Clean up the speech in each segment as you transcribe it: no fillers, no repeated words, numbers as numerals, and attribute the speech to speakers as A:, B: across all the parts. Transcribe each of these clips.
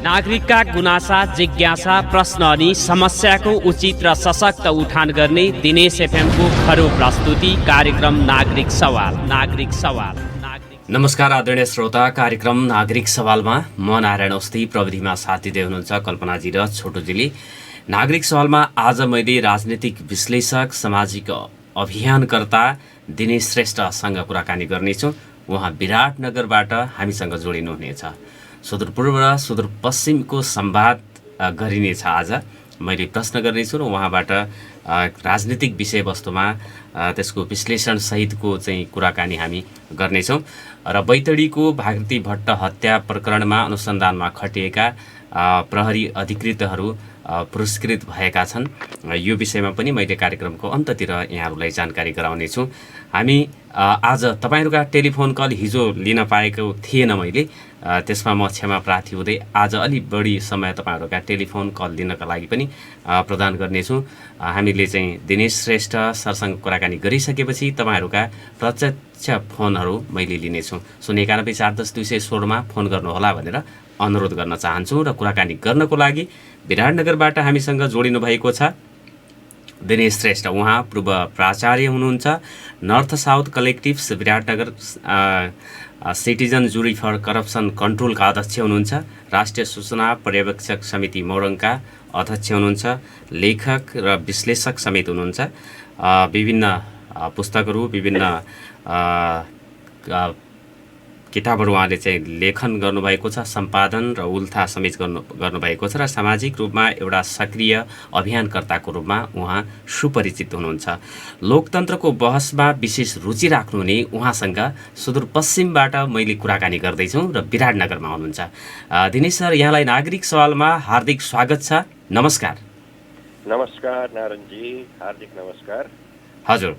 A: नागरिकका गुनासा, जिज्ञासा, प्रश्न अनि समस्याको उचित र सशक्त उठान गर्ने दिनेश एफएमको खरो प्रस्तुति कार्यक्रम नागरिक सवाल। नमस्कार आदरणीय श्रोता, कार्यक्रम नागरिक सवालमा म नारायण औस्ती, प्रविधिमा साथ दिँदै हुनुहुन्छ कल्पनाजी र छोटोजीले। नागरिक सवालमा आज मैले राजनीतिक विश्लेषक, सामाजिक अभियानकर्ता दिनेश श्रेष्ठसँग कुराकानी गर्नेछु। उहाँ विराटनगरबाट हामीसँग जोडिनुहुनेछ। सुदूरपूर्व र सुदूरपश्चिमको संवाद गरिनेछ। आज मैले प्रश्न गर्नेछु र उहाँबाट राजनीतिक विषयवस्तुमा त्यसको विश्लेषणसहितको चाहिँ कुराकानी हामी गर्नेछौँ। र बैतडीको भागृति भट्ट हत्या प्रकरणमा अनुसन्धानमा खटिएका प्रहरी अधिकृतहरू पुरस्कृत भएका छन्। यो विषयमा पनि मैले कार्यक्रमको अन्ततिर यहाँहरूलाई जानकारी गराउनेछु। हामी आज तपाईँहरूका टेलिफोन कल हिजो लिन पाएको थिएन मैले, त्यसमा म क्षमा प्रार्थी हुँदै आज अलि बढी समय तपाईँहरूका टेलिफोन कल लिनका लागि पनि प्रदान गर्नेछु। हामीले चाहिँ दिनेश श्रेष्ठ सरसँग कुराकानी गरिसकेपछि तपाईँहरूका प्रत्यक्ष फोनहरू मैले लिनेछु। 091-410-216मा फोन गर्नुहोला भनेर अनुरोध गर्न चाहन्छु। र कुराकानी गर्नको लागि विराटनगरबाट हामीसँग जोडिनु भएको छ दिनेश श्रेष्ठ। उहाँ पूर्व प्राचार्य हुनुहुन्छ, नर्थ साउथ कलेक्टिभ्स विराटनगर सिटिजन जुरी फर करप्सन कन्ट्रोलका अध्यक्ष हुनुहुन्छ, राष्ट्रिय सूचना पर्यवेक्षक समिति मोरङका अध्यक्ष हुनुहुन्छ, लेखक र विश्लेषक समेत हुनुहुन्छ। विभिन्न पुस्तकहरू, विभिन्न किताबहरू उहाँले चाहिँ लेखन गर्नुभएको छ, सम्पादन र उल्था समेत गर्नुभएको छ। र सामाजिक रूपमा एउटा सक्रिय अभियानकर्ताको रूपमा उहाँ सुपरिचित हुनुहुन्छ। लोकतन्त्रको बहसमा विशेष रुचि राख्नुहुने उहाँसँग सुदूरपश्चिमबाट मैले कुराकानी गर्दैछु र विराटनगरमा हुनुहुन्छ। दिनेश सर, यहाँलाई नागरिक सवालमा हार्दिक स्वागत छ। नमस्कार।
B: नमस्कार नारायणजी, हार्दिक नमस्कार।
A: हजुर,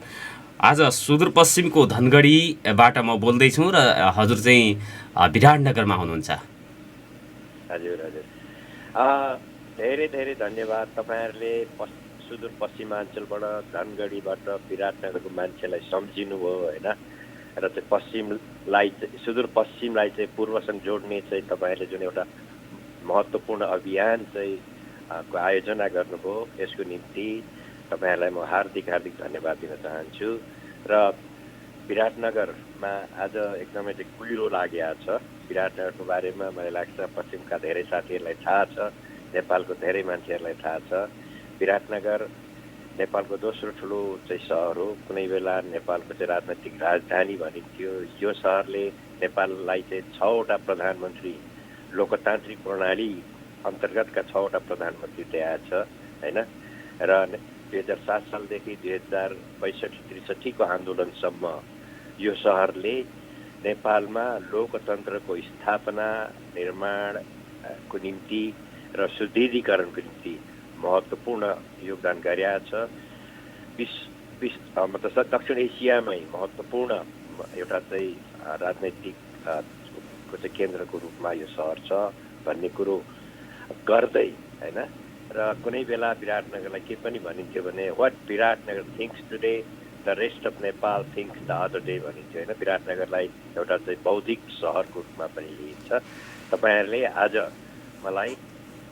A: आज सुदूरपश्चिमको धनगढीबाट म बोल्दैछु र हजुर चाहिँ विराटनगरमा हुनुहुन्छ।
B: हजुर हजुर, धेरै धेरै धन्यवाद। तपाईँहरूले सुदूरपश्चिमाञ्चलबाट धनगढीबाट विराटनगरको मान्छेलाई सम्झिनुभयो होइन। र चाहिँ पश्चिमलाई, सुदूरपश्चिमलाई चाहिँ पूर्वसँग जोड्ने चाहिँ तपाईँहरूले जुन एउटा महत्त्वपूर्ण अभियान चाहिँ को आयोजना गर्नुभयो, यसको निम्ति तपाईँहरूलाई म हार्दिक धन्यवाद दिन चाहन्छु। र विराटनगरमा आज एकदमै चाहिँ कुहिरो लागेको छ। विराटनगरको बारेमा मलाई लाग्छ पश्चिमका धेरै साथीहरूलाई थाहा छ, नेपालको धेरै मान्छेहरूलाई थाहा छ। विराटनगर नेपालको दोस्रो ठुलो चाहिँ सहर हो। कुनै बेला नेपालको चाहिँ राजनैतिक राजधानी भनिन्थ्यो। यो सहरले नेपाललाई चाहिँ 6वटा प्रधानमन्त्री, लोकतान्त्रिक प्रणाली अन्तर्गतका 6वटा प्रधानमन्त्री दिएको छ होइन। र 2007 सालदेखि 2062-63 आन्दोलनसम्म यो सहरले नेपालमा लोकतन्त्रको स्थापना, निर्माणको निम्ति र सुदृढीकरणको निम्ति महत्त्वपूर्ण योगदान गरेको छ। मतलब दक्षिण एसियामै महत्त्वपूर्ण एउटा चाहिँ राजनैतिक को चाहिँ केन्द्रको रूपमा यो सहर छ भन्ने कुरो गर्दै होइन। र कुनै बेला विराटनगरलाई के पनि भनिन्थ्यो भने what Biratnagar thinks today the rest of Nepal thinks the other day भनिन्थ्यो होइन। विराटनगरलाई एउटा चाहिँ बौद्धिक सहरको रूपमा पनि लिइन्छ। तपाईँहरूले आज मलाई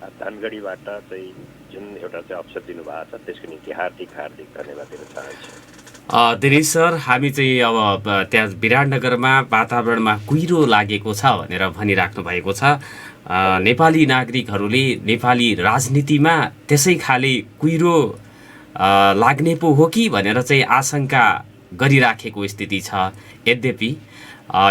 B: धनगढीबाट चाहिँ जुन एउटा चाहिँ अवसर दिनुभएको छ, त्यसको निम्ति हार्दिक धन्यवाद दिन चाहन्छु।
A: दिनेश सर, हामी चाहिँ अब त्यहाँ विराटनगरमा वातावरणमा कुहिरो लागेको छ भनेर भनिराख्नु भएको छ। नेपाली नागरिकहरूले नेपाली राजनीतिमा त्यसै खाले कुहिरो लाग्ने पो हो कि भनेर चाहिँ आशंका गरिराखेको स्थिति छ। यद्यपि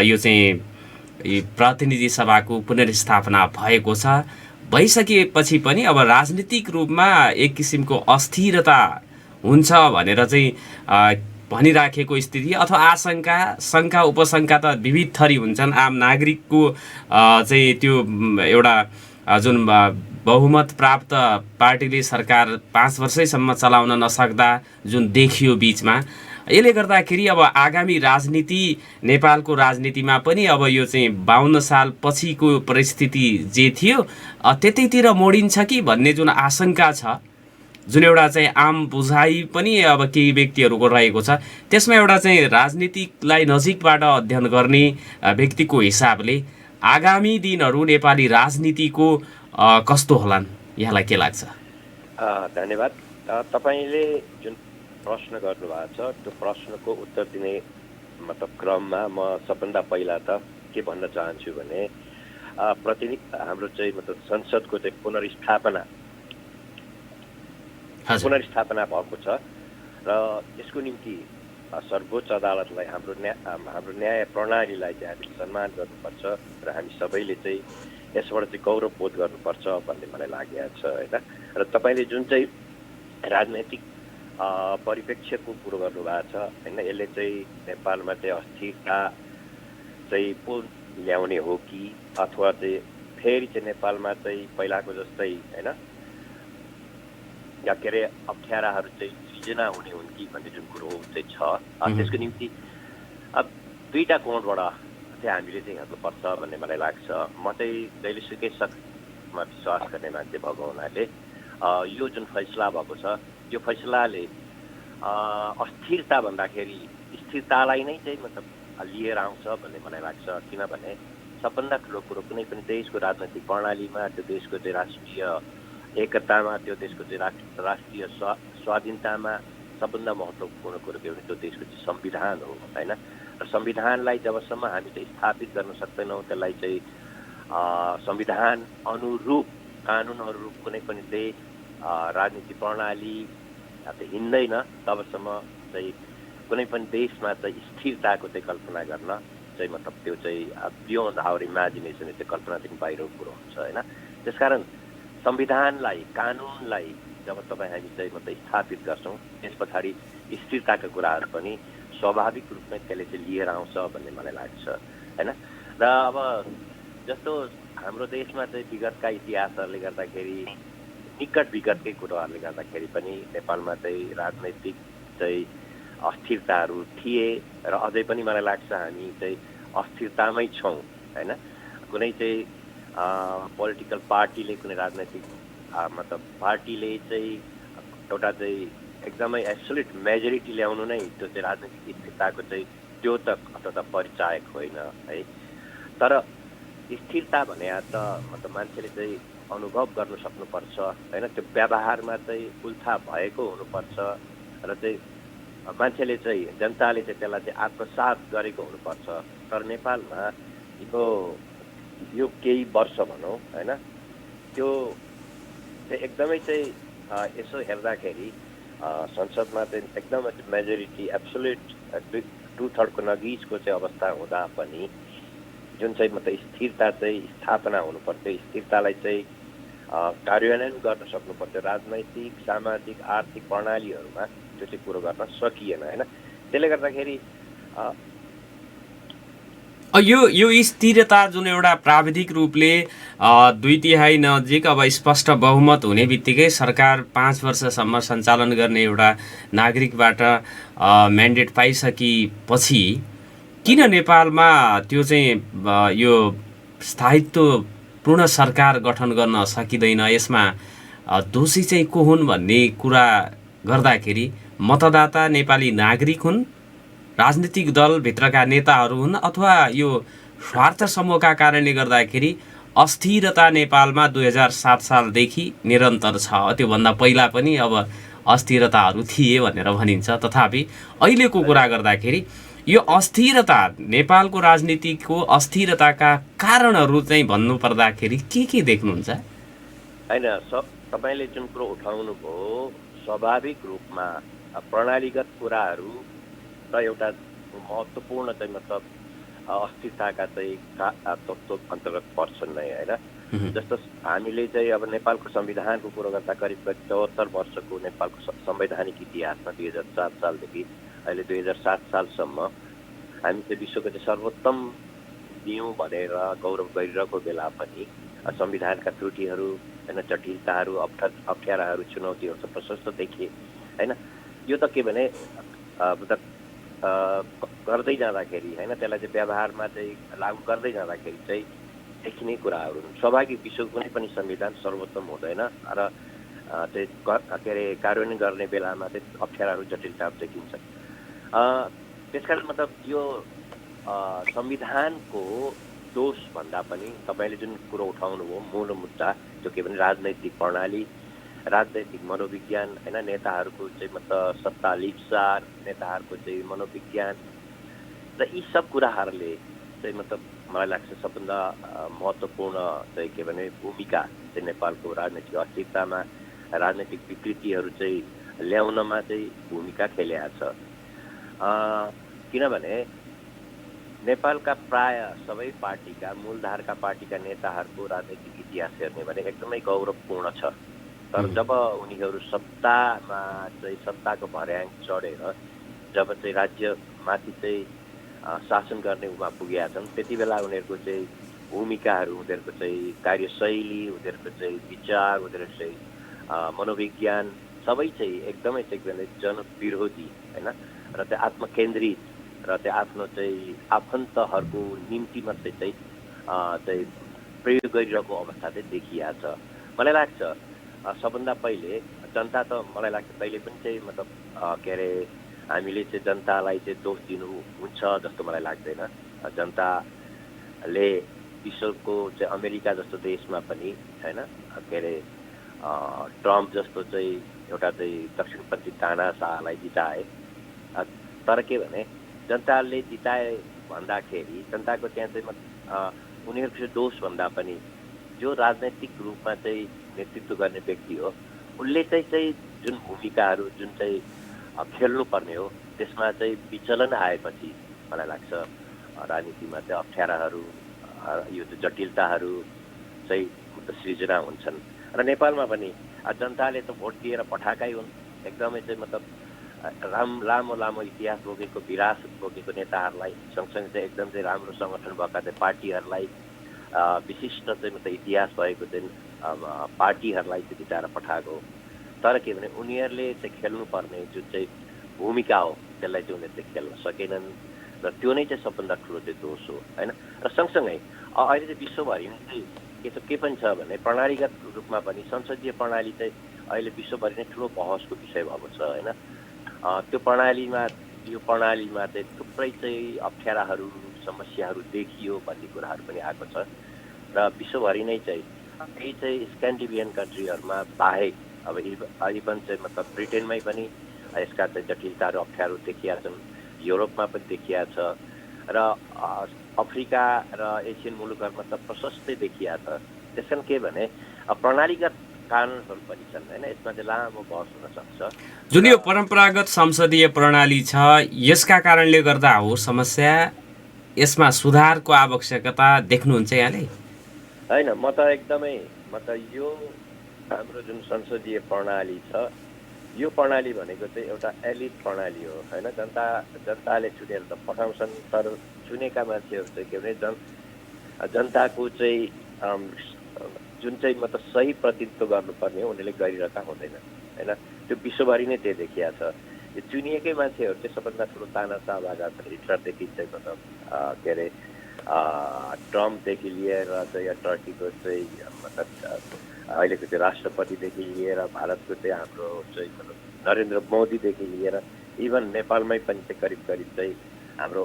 A: यो चाहिँ प्रतिनिधि सभाको पुनर्स्थापना भएको छ। भइसकेपछि पनि अब राजनीतिक रूपमा एक किसिमको अस्थिरता हुन्छ भनेर चाहिँ भनिराखेको स्थिति अथवा आशंका, शङ्का, उपशङ्का त विविध थरी हुन्छन्। आम नागरिकको चाहिँ त्यो एउटा जुन बहुमत प्राप्त पार्टीले सरकार 5 वर्षैसम्म चलाउन नसक्दा जुन देखियो बिचमा, यसले गर्दाखेरि अब आगामी राजनीति, नेपालको राजनीतिमा पनि अब यो चाहिँ 52 साल पछिको परिस्थिति जे थियो त्यतैतिर मोडिन्छ कि भन्ने जुन आशंका छ, जुन एउटा चाहिँ आम बुझाइ पनि अब केही व्यक्तिहरूको रहेको छ, त्यसमा एउटा चाहिँ राजनीतिलाई नजिकबाट अध्ययन गर्ने व्यक्तिको हिसाबले आगामी दिनहरू नेपाली राजनीतिको कस्तो होलान्, यहाँलाई के लाग्छ?
B: धन्यवाद। तपाईँले जुन प्रश्न गर्नुभएको छ त्यो प्रश्नको उत्तर दिने मतलब क्रममा म सबभन्दा पहिला त के भन्न चाहन्छु भने हाम्रो चाहिँ मतलब संसदको चाहिँ पुनर्स्थापना भएको छ र यसको निम्ति सर्वोच्च अदालतलाई हाम्रो न्याय प्रणालीलाई चाहिँ हामीले सम्मान गर्नुपर्छ र हामी सबैले चाहिँ यसबाट चाहिँ गौरव बोध गर्नुपर्छ भन्ने मलाई लागेको छ होइन। र तपाईँले जुन चाहिँ राजनैतिक परिप्रेक्ष्यको कुरो गर्नुभएको छ होइन, यसले चाहिँ नेपालमा चाहिँ अस्थिरता चाहिँ पो ल्याउने हो कि अथवा चाहिँ फेरि चाहिँ नेपालमा चाहिँ पहिलाको जस्तै होइन या के अरे अप्ठ्याराहरू चाहिँ सृजना हुने हुन् कि भन्ने जुन कुरो चाहिँ छ, त्यसको निम्ति अब दुईवटा कोणबाट चाहिँ हामीले चाहिँ हेर्नुपर्छ भन्ने मलाई लाग्छ। म चाहिँ जहिलेसुकै सकमा विश्वास गर्ने मान्छे भएको हुनाले यो जुन फैसला भएको छ यो फैसलाले अस्थिरता भन्दाखेरि स्थिरतालाई नै चाहिँ मतलब लिएर आउँछ भन्ने मलाई लाग्छ। किनभने सबभन्दा ठुलो कुरो कुनै पनि देशको राजनैतिक प्रणालीमा त्यो देशको चाहिँ राष्ट्रिय एकतामा, त्यो देशको चाहिँ राष्ट्रिय स्वाधीनतामा सबभन्दा महत्त्वपूर्ण कुरो के भने त्यो देशको चाहिँ संविधान हो होइन। र संविधानलाई जबसम्म हामी चाहिँ स्थापित गर्न सक्दैनौँ, त्यसलाई चाहिँ संविधान अनुरूप कानुन अनुरूप कुनै पनि देश राजनीतिक प्रणाली हिँड्दैन, तबसम्म चाहिँ कुनै पनि देशमा चाहिँ स्थिरताको चाहिँ कल्पना गर्न चाहिँ मतलब त्यो चाहिँ बियोन्ड आवर इमेजिनेसन, त्यो कल्पनादेखि बाहिरको कुरो हुन्छ होइन। त्यसकारण संविधानलाई, कानुनलाई जब तपाईँ हामी चाहिँ मतलब स्थापित गर्छौँ त्यस पछाडि स्थिरताका कुराहरू पनि स्वाभाविक रूपमै त्यसले चाहिँ लिएर आउँछ भन्ने मलाई लाग्छ होइन। र अब जस्तो हाम्रो देशमा चाहिँ विगतका इतिहासहरूले गर्दाखेरि, निकट विगतकै कुरोहरूले गर्दाखेरि पनि नेपालमा चाहिँ राजनैतिक चाहिँ अस्थिरताहरू थिए र अझै पनि मलाई लाग्छ हामी चाहिँ अस्थिरतामै छौँ होइन। कुनै चाहिँ पोलिटिकल पार्टीले, कुनै राजनैतिक मतलब पार्टीले चाहिँ एउटा चाहिँ एकदमै एब्सोल्युट मेजोरिटी ल्याउनु नै त्यो चाहिँ राजनैतिक स्थिरताको चाहिँ द्योतक अथवा परिचायक होइन है। तर स्थिरता भने त मतलब मान्छेले चाहिँ अनुभव गर्न सक्नुपर्छ होइन, त्यो व्यवहारमा चाहिँ उल्था भएको हुनुपर्छ र चाहिँ मान्छेले चाहिँ जनताले चाहिँ त्यसलाई चाहिँ आत्मसात गरेको हुनुपर्छ। तर नेपालमा यो केही वर्ष भनौँ होइन, त्यो चाहिँ एकदमै चाहिँ यसो हेर्दाखेरि संसदमा चाहिँ एकदमै मेजोरिटी एब्सोल्युट 2/3 नजिकको चाहिँ अवस्था हुँदा पनि जुन चाहिँ मतलब स्थिरता चाहिँ स्थापना हुनुपर्थ्यो, स्थिरतालाई चाहिँ कार्यान्वयन गर्न सक्नुपर्थ्यो राजनैतिक, सामाजिक, आर्थिक प्रणालीहरूमा, त्यो चाहिँ कुरो गर्न सकिएन होइन। त्यसले गर्दाखेरि
A: यो स्थिरता जुन एउटा प्राविधिक रूपले 2/3 नजिक अब स्पष्ट बहुमत हुने बित्तिकै सरकार 5 वर्षसम्म सञ्चालन गर्ने एउटा नागरिकबाट म्यान्डेट पाइसकेपछि किन नेपालमा त्यो चाहिँ यो स्थायित्वपूर्ण सरकार गठन गर्न सकिँदैन? यसमा दोषी चाहिँ को हुन् भन्ने कुरा गर्दाखेरि मतदाता नेपाली नागरिक हुन्, राजनीतिक दलभित्रका नेताहरू हुन्, अथवा यो स्वार्थ समूहका कारणले गर्दाखेरि अस्थिरता नेपालमा 2007 सालदेखि निरन्तर छ? त्योभन्दा पहिला पनि अब अस्थिरताहरू थिए भनेर भनिन्छ। तथापि अहिलेको कुरा गर्दाखेरि यो अस्थिरता, नेपालको राजनीतिको अस्थिरताका कारणहरू चाहिँ भन्नुपर्दाखेरि के देख्नुहुन्छ?
B: होइन, तपाईँले जुन कुरो उठाउनुभयो स्वाभाविक रूपमा प्रणालीगत कुराहरू र एउटा महत्त्वपूर्ण चाहिँ मतलब अस्थिरताका चाहिँ तत्त्व अन्तर्गत पर्छन् नै होइन। जस्तो हामीले चाहिँ अब नेपालको संविधानको कुरो गर्दा करिब 74 वर्षको नेपालको संवैधानिक इतिहासमा 2007 सालदेखि अहिले 2007 सालसम्म हामी चाहिँ विश्वको चाहिँ सर्वोत्तम दियौँ भनेर गौरव गरिरहेको बेला पनि संविधानका त्रुटिहरू होइन, जटिलताहरू, अप्ठ्याराहरू, चुनौतीहरू त प्रशस्त देखिए होइन। यो त के भने मतलब गर्दै जाँदाखेरि होइन, त्यसलाई चाहिँ व्यवहारमा चाहिँ लागू गर्दै जाँदाखेरि चाहिँ देखिने कुराहरू हुन्। स्वाभाविक विश्वको कुनै पनि संविधान सर्वोत्तम हुँदैन र चाहिँ के अरे कार्यान्वयन गर्ने बेलामा चाहिँ अप्ठ्याराहरू, जटिलताहरू देखिन्छ। त्यसकारण मतलब यो संविधानको दोष भन्दा पनि तपाईँले जुन कुरो उठाउनुभयो मूल मुद्दा त्यो के भने राजनैतिक प्रणाली, राजनैतिक मनोविज्ञान होइन, नेताहरूको चाहिँ मतलब सत्ता लिप्सा, नेताहरूको चाहिँ मनोविज्ञान र यी सब कुराहरूले चाहिँ मतलब मलाई लाग्छ सबभन्दा महत्त्वपूर्ण चाहिँ के भने भूमिका चाहिँ नेपालको राजनैतिक अस्थिरतामा, राजनैतिक विकृतिहरू चाहिँ ल्याउनमा चाहिँ भूमिका खेलेको छ। किनभने नेपालका प्राय सबै पार्टीका मूलधारका पार्टीका नेताहरूको राजनैतिक इतिहास हेर्ने भने एकदमै गौरवपूर्ण छ। तर जब उनीहरू सत्तामा चाहिँ सत्ताको भर्याङ चढेर जब चाहिँ राज्यमाथि चाहिँ शासन गर्ने उमा पुगेका छन् त्यति बेला उनीहरूको चाहिँ भूमिकाहरू, उनीहरूको चाहिँ कार्यशैली, उनीहरूको चाहिँ विचार, उनीहरूको चाहिँ मनोविज्ञान सबै चाहिँ एकदमै चाहिँ जनविरोधी होइन र त्यो आत्मकेन्द्रित र त्यो आफ्नो चाहिँ आफन्तहरूको निम्ति मात्रै चाहिँ प्रयोग गरिरहेको अवस्था चाहिँ देखिया छ। मलाई लाग्छ सबभन्दा पहिले जनता त मलाई लाग्छ कहिले पनि चाहिँ मतलब के अरे हामीले चाहिँ जनतालाई चाहिँ दोष दिनु हुन्छ जस्तो मलाई लाग्दैन। जनताले विश्वको चाहिँ अमेरिका जस्तो देशमा पनि होइन के अरे ट्रम्प जस्तो चाहिँ एउटा चाहिँ दक्षिणपन्थी तानाशाहलाई जिताए। तर के भने जनताले जिताए भन्दाखेरि जनताको त्यहाँ चाहिँ उनीहरूको चाहिँ दोष भन्दा पनि जो राजनैतिक रूपमा चाहिँ नेतृत्व गर्ने व्यक्ति हो उसले चाहिँ जुन भूमिकाहरू जुन चाहिँ खेल्नुपर्ने हो त्यसमा चाहिँ विचलन आएपछि मलाई लाग्छ राजनीतिमा चाहिँ अप्ठ्याराहरू यो जटिलताहरू चाहिँ सृजना हुन्छन्। र नेपालमा पनि जनताले त भोट दिएर पठाएकै हुन्। एकदमै चाहिँ मतलब लामो लामो इतिहास बोकेको, विरासत बोकेको नेताहरूलाई सँगसँगै चाहिँ एकदम चाहिँ राम्रो सङ्गठन भएका चाहिँ पार्टीहरूलाई, विशिष्ट चाहिँ मतलब इतिहास भएको चाहिँ पार्टीहरूलाई चाहिँ जिताएर पठाएको। तर के भने उनीहरूले चाहिँ खेल्नुपर्ने जुन चाहिँ भूमिका हो त्यसलाई चाहिँ उनीहरूले खेल्न सकेनन् र त्यो नै चाहिँ सबभन्दा ठुलो चाहिँ दोष हो होइन। र सँगसँगै अहिले चाहिँ विश्वभरि नै चाहिँ के पनि छ भने प्रणालीगत रूपमा पनि संसदीय प्रणाली चाहिँ अहिले विश्वभरि नै ठुलो बहसको विषय भएको छ होइन। त्यो प्रणालीमा चाहिँ थुप्रै चाहिँ अप्ठ्याराहरू, समस्याहरू देखियो भन्ने कुराहरू पनि आएको छ। र विश्वभरि नै चाहिँ केही चाहिँ स्क्यान्डिनेभियन कन्ट्रीहरूमा बाहेक अब इभन चाहिँ मतलब ब्रिटेनमै पनि यसका चाहिँ जटिलताहरू, अप्ठ्यारो देखिया छन्, युरोपमा पनि देखिया छ र अफ्रिका र एसियन मुलुकहरूमा त प्रशस्तै देखिया छ। त्यस कारण के भने प्रणालीगत कारणहरू पनि छन् होइन, यसमा चाहिँ लामो बहस हुन सक्छ।
A: जुन यो परम्परागत संसदीय प्रणाली छ यसका कारणले गर्दा हो समस्या, यसमा सुधारको आवश्यकता देख्नुहुन्छ यहाँले?
B: होइन, म त एकदमै यो हाम्रो जुन संसदीय प्रणाली छ यो प्रणाली भनेको चाहिँ एउटा एलिट प्रणाली हो होइन। जनताले चुनेर त पठाउँछन् तर चुनेका मान्छेहरू चाहिँ के भने जनताको चाहिँ जुन चाहिँ मतलब सही प्रतिनिधित्व गर्नुपर्ने हो उनीहरूले गरिरहेका हुँदैन होइन। त्यो विश्वभरि नै त्यही देखिया छ। यो चुनिएकै मान्छेहरू चाहिँ सबभन्दा ठुलो तानाशाह भएका छन्। हिटलरदेखि चाहिँ मतलब के अरे ट्रम्पदेखि लिएर चाहिँ टर्कीको चाहिँ मतलब अहिलेको चाहिँ राष्ट्रपतिदेखि लिएर भारतको चाहिँ हाम्रो चाहिँ नरेन्द्र मोदीदेखि लिएर इभन नेपालमै पनि चाहिँ करिब चाहिँ हाम्रो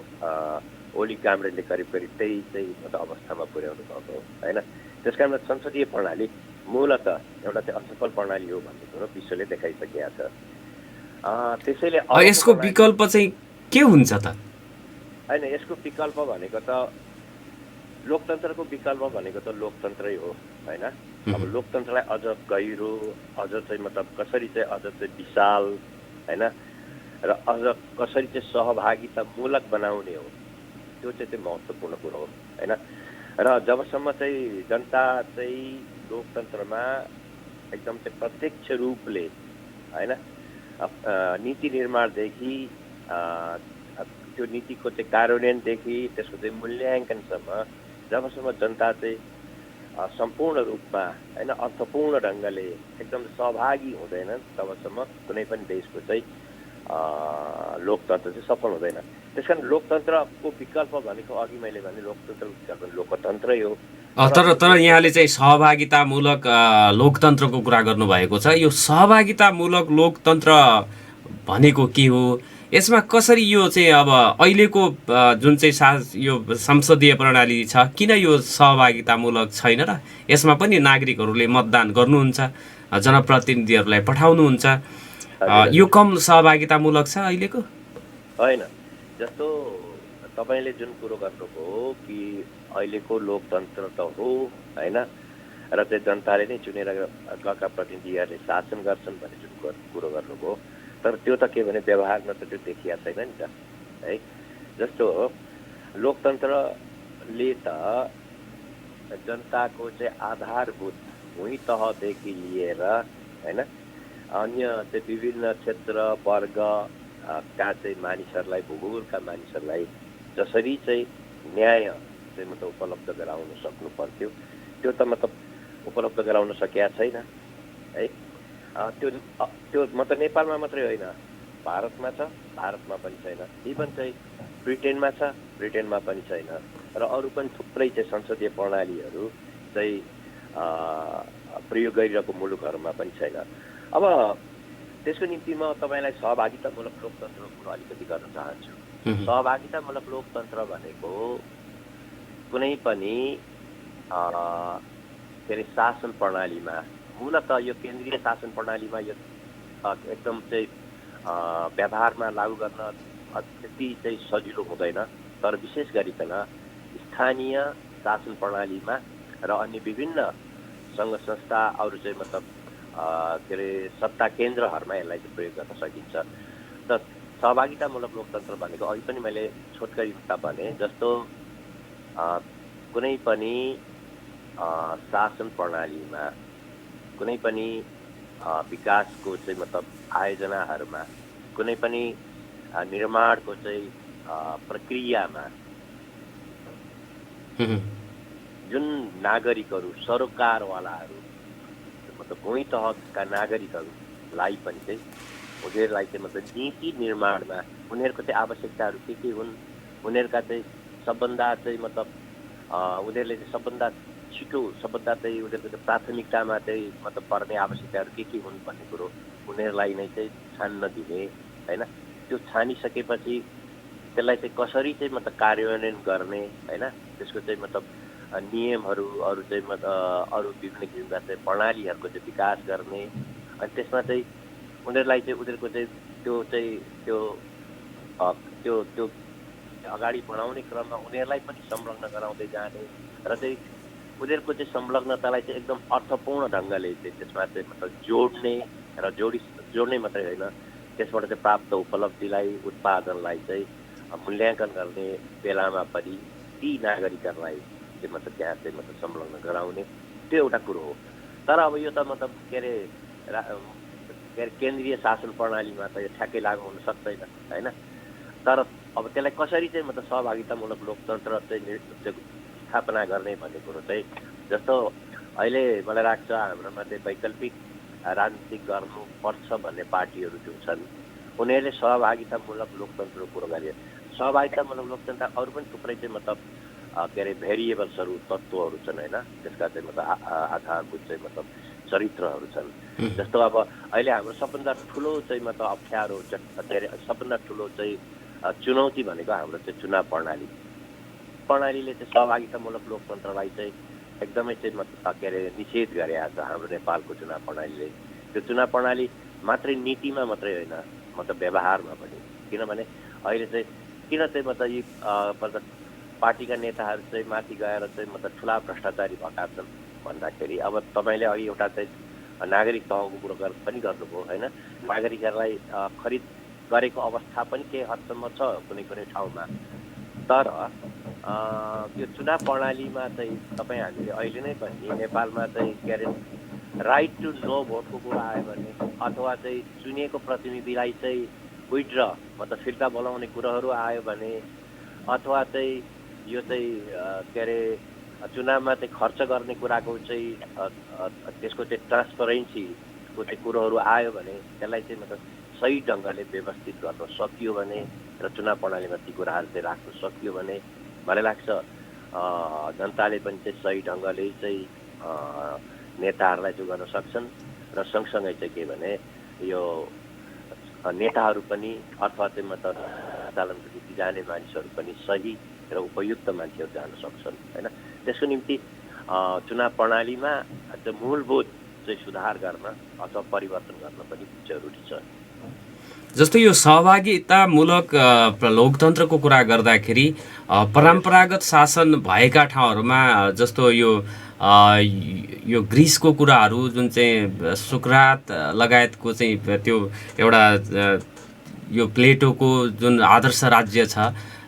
B: ओली कामरेडले करिब त्यही चाहिँ मतलब अवस्थामा पुर्याउनु भएको होइन। त्यस कारण संसदीय प्रणाली मूलत एउटा चाहिँ असफल प्रणाली हो भन्ने कुरो विश्वले देखाइसकेका छ। त्यसैले
A: यसको विकल्प चाहिँ के हुन्छ त?
B: होइन, यसको विकल्प भनेको त लोकतन्त्रको विकल्प भनेको त लोकतन्त्रै हो होइन। अब लोकतन्त्रलाई अझ गहिरो, अझ चाहिँ मतलब कसरी चाहिँ अझ चाहिँ विशाल होइन र अझ कसरी चाहिँ सहभागितामूलक बनाउने हो त्यो चाहिँ महत्त्वपूर्ण कुरो हो होइन। र जबसम्म चाहिँ जनता चाहिँ लोकतन्त्रमा एकदम चाहिँ प्रत्यक्ष रूपले होइन नीति निर्माणदेखि त्यो नीतिको चाहिँ कार्यान्वयनदेखि त्यसको चाहिँ मूल्याङ्कनसम्म जबसम्म जनता चाहिँ सम्पूर्ण रूपमा होइन अर्थपूर्ण ढङ्गले एकदम सहभागी हुँदैनन् तबसम्म कुनै पनि देशको चाहिँ लोकतन्त्र चाहिँ सफल हुँदैन। त्यस कारण लोकतन्त्रको विकल्प भनेको अघि मैले भने लोकतन्त्रको विकल्प लोकतन्त्रै हो।
A: तर यहाँले चाहिँ सहभागितामूलक लोकतन्त्रको कुरा गर्नुभएको छ। यो सहभागितामूलक लोकतन्त्र भनेको के हो? यसमा कसरी यो चाहिँ अब अहिलेको जुन चाहिँ यो संसदीय प्रणाली छ किन यो सहभागितामूलक छैन र यसमा पनि नागरिकहरूले मतदान गर्नुहुन्छ, जनप्रतिनिधिहरूलाई पठाउनुहुन्छ, यो कम सहभागितामूलक छ अहिलेको?
B: होइन, जस्तो तपाईँले जुन कुरो गर्नुभयो कि अहिलेको लोकतन्त्र त हो होइन, र चाहिँ जनताले नै चुनेर गएका प्रतिनिधिहरूले शासन गर्छन् भन्ने जुन कुरो गर्नुभयो, तर त्यो त के भने व्यवहारमा त त्यो देखिया छैन नि त है। जस्तो लोकतन्त्रले त जनताको चाहिँ आधारभूत भूमि तहदेखि लिएर होइन अन्य चाहिँ विभिन्न क्षेत्र वर्गका चाहिँ मानिसहरूलाई, भूगोलका मानिसहरूलाई जसरी चाहिँ न्याय चाहिँ मतलब उपलब्ध गराउन सक्नु पर्थ्यो त्यो त मतलब उपलब्ध गराउन सकेका छैन है। त्यो मतलब नेपालमा मात्रै होइन, भारतमा छ, भारतमा पनि छैन, इभन चाहिँ ब्रिटेनमा छ, ब्रिटेनमा पनि छैन, र अरू पनि थुप्रै चाहिँ संसदीय प्रणालीहरू चाहिँ प्रयोग गरिरहेको मुलुकहरूमा पनि छैन। अब त्यसको निम्ति म तपाईँलाई सहभागितामूलक लोकतन्त्रको कुरो अलिकति गर्न चाहन्छु। सहभागितामूलक लोकतन्त्र भनेको कुनै पनि के अरे शासन प्रणालीमा, मूलत यो केन्द्रीय शासन प्रणालीमा यो एकदम चाहिँ व्यवहारमा लागू गर्न त्यति चाहिँ सजिलो हुँदैन, तर विशेष गरिकन स्थानीय शासन प्रणालीमा र अन्य विभिन्न सङ्घ संस्था अरू चाहिँ मतलब के अरे सत्ता केन्द्रहरूमा यसलाई चाहिँ प्रयोग गर्न सकिन्छ। त सहभागितामूलक लोकतन्त्र भनेको अघि पनि मैले छोटकरीमा भने जस्तो कुनै पनि शासन प्रणालीमा कुनै पनि विकासको चाहिँ मतलब आयोजनाहरूमा कुनै पनि निर्माणको चाहिँ प्रक्रियामा जुन नागरिकहरू, सरोकारवालाहरू मतलब भूमि तहका नागरिकहरूलाई पनि चाहिँ उनीहरूलाई चाहिँ मतलब नीति निर्माणमा उनीहरूको चाहिँ आवश्यकताहरू के हुन्, उनीहरूका चाहिँ सबभन्दा चाहिँ मतलब उनीहरूले चाहिँ सबभन्दा छिटो, सबभन्दा चाहिँ उनीहरूको चाहिँ प्राथमिकतामा चाहिँ मतलब पर्ने आवश्यकताहरू के हुन् भन्ने कुरो उनीहरूलाई नै चाहिँ छान्न दिने होइन। त्यो छानिसकेपछि त्यसलाई चाहिँ कसरी चाहिँ मतलब कार्यान्वयन गर्ने होइन, त्यसको चाहिँ मतलब नियमहरू अरू चाहिँ अरू विभिन्न किसिमका चाहिँ प्रणालीहरूको चाहिँ विकास गर्ने, अनि त्यसमा चाहिँ उनीहरूलाई चाहिँ उनीहरूको चाहिँ त्यो अगाडि बढाउने क्रममा उनीहरूलाई पनि संलग्न गराउँदै जाने र चाहिँ उनीहरूको चाहिँ संलग्नतालाई चाहिँ एकदम अर्थपूर्ण ढङ्गले चाहिँ त्यसमा चाहिँ मतलब जोड्ने र जोड्ने मात्रै होइन, त्यसबाट चाहिँ प्राप्त उपलब्धिलाई, उत्पादनलाई चाहिँ मूल्याङ्कन गर्ने बेलामा पनि ती नागरिकहरूलाई चाहिँ मतलब त्यहाँ चाहिँ मतलब संलग्न गराउने, त्यो एउटा कुरो हो। तर अब यो त मतलब के अरे केन्द्रीय शासन प्रणालीमा त यो ठ्याक्कै लागु हुन सक्दैन होइन। तर अब त्यसलाई कसरी चाहिँ मतलब सहभागितामूलक लोकतन्त्र चाहिँ स्थापना गर्ने भन्ने कुरो चाहिँ जस्तो अहिले मलाई लाग्छ हाम्रोमा चाहिँ वैकल्पिक राजनीति गर्नुपर्छ भन्ने पार्टीहरू जुन छन् उनीहरूले सहभागितामूलक लोकतन्त्रको कुरो गरे। सहभागितामूलक लोकतन्त्र अरू पनि थुप्रै चाहिँ मतलब के अरे भेरिएबल्सहरू, तत्त्वहरू छन् होइन, त्यसका चाहिँ मतलब आधारभूत चाहिँ मतलब चरित्रहरू छन्। जस्तो अब अहिले हाम्रो सबभन्दा ठुलो चाहिँ मतलब अप्ठ्यारो के अरे सबभन्दा ठुलो चाहिँ चुनौती भनेको हाम्रो चाहिँ चुनाव प्रणालीले चाहिँ सहभागितामूलक लोकतन्त्रलाई चाहिँ एकदमै चाहिँ मतलब के अरे निषेध गरेको छ हाम्रो नेपालको चुनाव प्रणालीले। त्यो चुनाव प्रणाली मात्रै नीतिमा मात्रै होइन, मतलब व्यवहारमा पनि। किनभने अहिले चाहिँ किन चाहिँ मतलब यी मतलब पार्टीका नेताहरू चाहिँ माथि गएर चाहिँ मतलब ठुला भ्रष्टाचारी भएका छन् भन्दाखेरि अब तपाईँले अघि एउटा चाहिँ नागरिक तहको कुरो पनि गर्नुभयो होइन, नागरिकहरूलाई खरिद गरेको अवस्था पनि केही हदसम्म छ कुनै कुनै ठाउँमा। तर यो चुनाव प्रणालीमा चाहिँ तपाईँ हामीले अहिले नै पनि नेपालमा चाहिँ के अरे राइट टु नो भोटको कुरा आयो भने अथवा चाहिँ चुनिएको प्रतिनिधिलाई चाहिँ विथड्र मतलब फिर्ता बोलाउने कुराहरू आयो भने अथवा चाहिँ यो चाहिँ के अरे चुनावमा चाहिँ खर्च गर्ने कुराको चाहिँ त्यसको चाहिँ ट्रान्सपरेन्सीको चाहिँ कुरोहरू आयो भने त्यसलाई चाहिँ मतलब सही ढङ्गले व्यवस्थित गर्न सकियो भने र चुनाव प्रणालीमा ती कुराहरू चाहिँ राख्न सकियो भने मलाई लाग्छ जनताले पनि चाहिँ सही ढङ्गले चाहिँ नेताहरूलाई चाहिँ गर्न सक्छन्। र सँगसँगै चाहिँ के भने यो नेताहरू पनि अथवा चाहिँ मतलब सञ्चालनको निम्ति जाने मानिसहरू पनि सही र उपयुक्त मान्छेहरू जान सक्छन् होइन। त्यसको निम्ति चुनाव प्रणालीमा चाहिँ मूलभूत चाहिँ सुधार गर्न अथवा परिवर्तन गर्न पनि जरुरी छ।
A: जस्तो यो सहभागितामूलक लोकतन्त्रको कुरा गर्दाखेरि परम्परागत शासन भएका ठाउँहरूमा जस्तो यो ग्रिसको कुराहरू जुन चाहिँ सुक्रात लगायतको चाहिँ त्यो एउटा यो प्लेटोको जुन आदर्श राज्य छ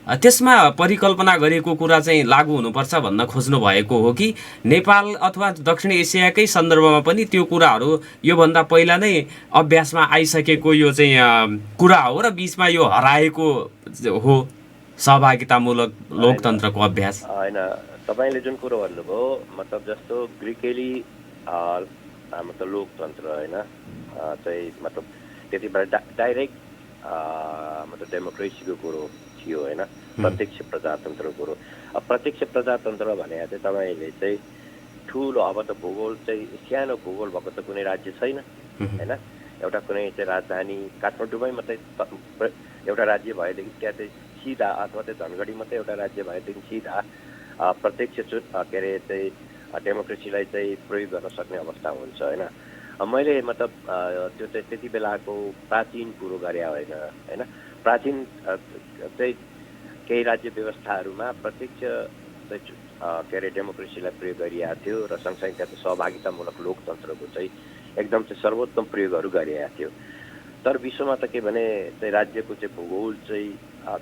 A: त्यसमा परिकल्पना गरिएको कुरा चाहिँ लागू हुनुपर्छ भन्न खोज्नु भएको हो कि नेपाल अथवा दक्षिण एसियाकै सन्दर्भमा पनि त्यो कुराहरू योभन्दा पहिला नै अभ्यासमा आइसकेको यो चाहिँ कुरा हो र बिचमा यो हराएको हो सहभागितामूलक लोकतन्त्रको अभ्यास?
B: होइन, तपाईँले जुन कुरो भन्नुभयो मतलब जस्तो ग्रिकेली मतलब लोकतन्त्र होइन चाहिँ मतलब त्यति बेला डाइरेक्ट मतलब डेमोक्रेसीको कुरो थियो होइन, प्रत्यक्ष प्रजातन्त्रको कुरो। अब प्रत्यक्ष प्रजातन्त्र भने चाहिँ तपाईँले चाहिँ ठुलो अब त भूगोल चाहिँ सानो भूगोल भएको त कुनै राज्य छैन होइन। एउटा कुनै चाहिँ राजधानी काठमाडौँमै मात्रै एउटा राज्य भएदेखि त्यहाँ चाहिँ सिधा अथवा चाहिँ धनगढी मात्रै एउटा राज्य भएदेखि सिधा प्रत्यक्ष के अरे चाहिँ डेमोक्रेसीलाई चाहिँ प्रयोग गर्न सक्ने अवस्था हुन्छ होइन। मैले मतलब त्यो चाहिँ त्यति बेलाको प्राचीन कुरो गरे होइन होइन। प्राचीन चाहिँ केही राज्य व्यवस्थाहरूमा प्रत्यक्ष के अरे डेमोक्रेसीलाई प्रयोग गरिएको थियो र सँगसँगै त्यहाँ सहभागितामूलक लोकतन्त्रको चाहिँ एकदम चाहिँ सर्वोत्तम प्रयोगहरू गरिएको थियो। तर विश्वमा त के भने चाहिँ राज्यको चाहिँ भूगोल चाहिँ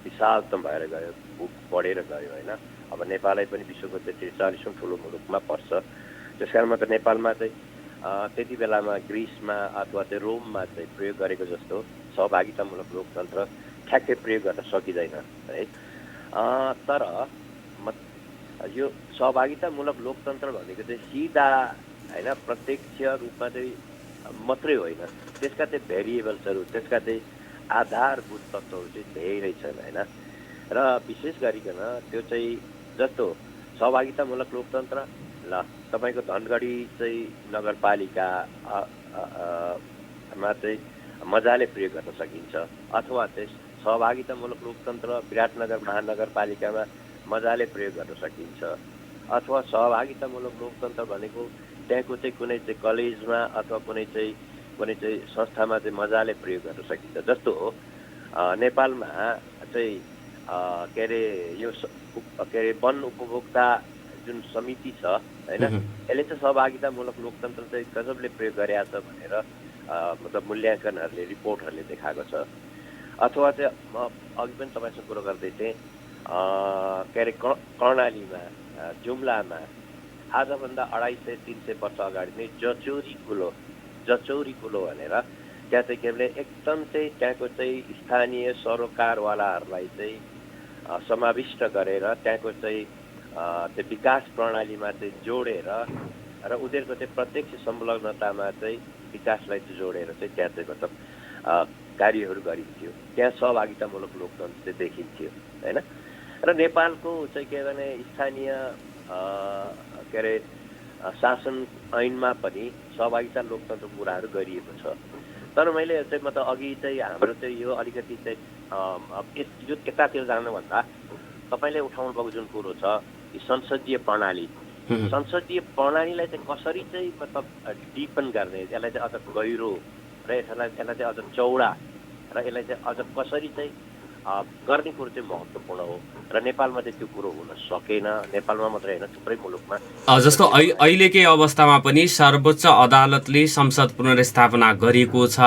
B: विशालतम भएर गयो, बढेर गयो होइन। अब नेपालै पनि विश्वको चाहिँ 43औं ठुलो मुलुकमा पर्छ। त्यस कारणमा त नेपालमा चाहिँ त्यति बेलामा ग्रिसमा अथवा चाहिँ रोममा चाहिँ प्रयोग गरेको जस्तो सहभागितामूलक लोकतन्त्र ठ्याक्कै प्रयोग गर्न सकिँदैन है। तर यो सहभागितामूलक लोकतन्त्र भनेको चाहिँ सिधा होइन प्रत्यक्ष रूपमा चाहिँ मात्रै होइन, त्यसका चाहिँ भेरिएबल्सहरू त्यसका चाहिँ आधारभूत तत्त्वहरू चाहिँ धेरै छन् होइन। र विशेष गरिकन त्यो चाहिँ जस्तो सहभागितामूलक लोकतन्त्र ल तपाईँको धनगढी चाहिँ नगरपालिकामा चाहिँ मजाले प्रयोग गर्न सकिन्छ अथवा चाहिँ सहभागितामूलक लोकतन्त्र विराटनगर महानगरपालिकामा मजाले प्रयोग गर्न सकिन्छ अथवा सहभागितामूलक लोकतन्त्र भनेको त्यहाँको चाहिँ कुनै चाहिँ कलेजमा अथवा कुनै चाहिँ संस्थामा चाहिँ मजाले प्रयोग गर्न सकिन्छ। जस्तो हो नेपालमा चाहिँ के अरे यो के अरे वन उपभोक्ता जुन समिति छ होइन, यसले चाहिँ सहभागितामूलक लोकतन्त्र चाहिँ गजबले प्रयोग गरेको छ भनेर मतलब मूल्याङ्कनहरूले रिपोर्टहरूले देखाएको छ। अथवा चाहिँ म अघि पनि तपाईँसँग कुरो गर्दै थिएँ के अरे कर्णालीमा जुम्लामा आजभन्दा 250-300 वर्ष अगाडि नै जचौरी कुलो भनेर त्यहाँ चाहिँ के भने एकदम चाहिँ त्यहाँको चाहिँ स्थानीय सरोकारवालाहरूलाई चाहिँ समाविष्ट गरेर त्यहाँको चाहिँ त्यो विकास प्रणालीमा चाहिँ जोडेर र उनीहरूको चाहिँ प्रत्यक्ष संलग्नतामा चाहिँ विकासलाई चाहिँ जोडेर चाहिँ त्यहाँ चाहिँ मतलब कार्यहरू गरिन्थ्यो। त्यहाँ सहभागितामूलक लोकतन्त्र चाहिँ देखिन्थ्यो होइन। र नेपालको चाहिँ के भने स्थानीय के अरे शासन ऐनमा पनि सहभागिता लोकतन्त्रको कुराहरू गरिएको छ। तर मैले चाहिँ मतलब अघि चाहिँ हाम्रो चाहिँ यो अलिकति चाहिँ यो यतातिर जानुभन्दा तपाईँले उठाउनु भएको जुन कुरो छ संसदीय प्रणालीलाई चाहिँ कसरी चाहिँ मतलब डिपन गर्ने, यसलाई चाहिँ अझ गहिरो र यसलाई चाहिँ अझ चौडा र यसलाई चाहिँ अझ कसरी चाहिँ गर्ने कुरो चाहिँ महत्त्वपूर्ण हो र नेपालमा चाहिँ त्यो कुरो हुन सकेन। नेपालमा मात्रै होइन थुप्रै मुलुकमा
A: जस्तो अहिलेकै अवस्थामा पनि सर्वोच्च अदालतले संसद पुनर्स्थापना गरेको छ।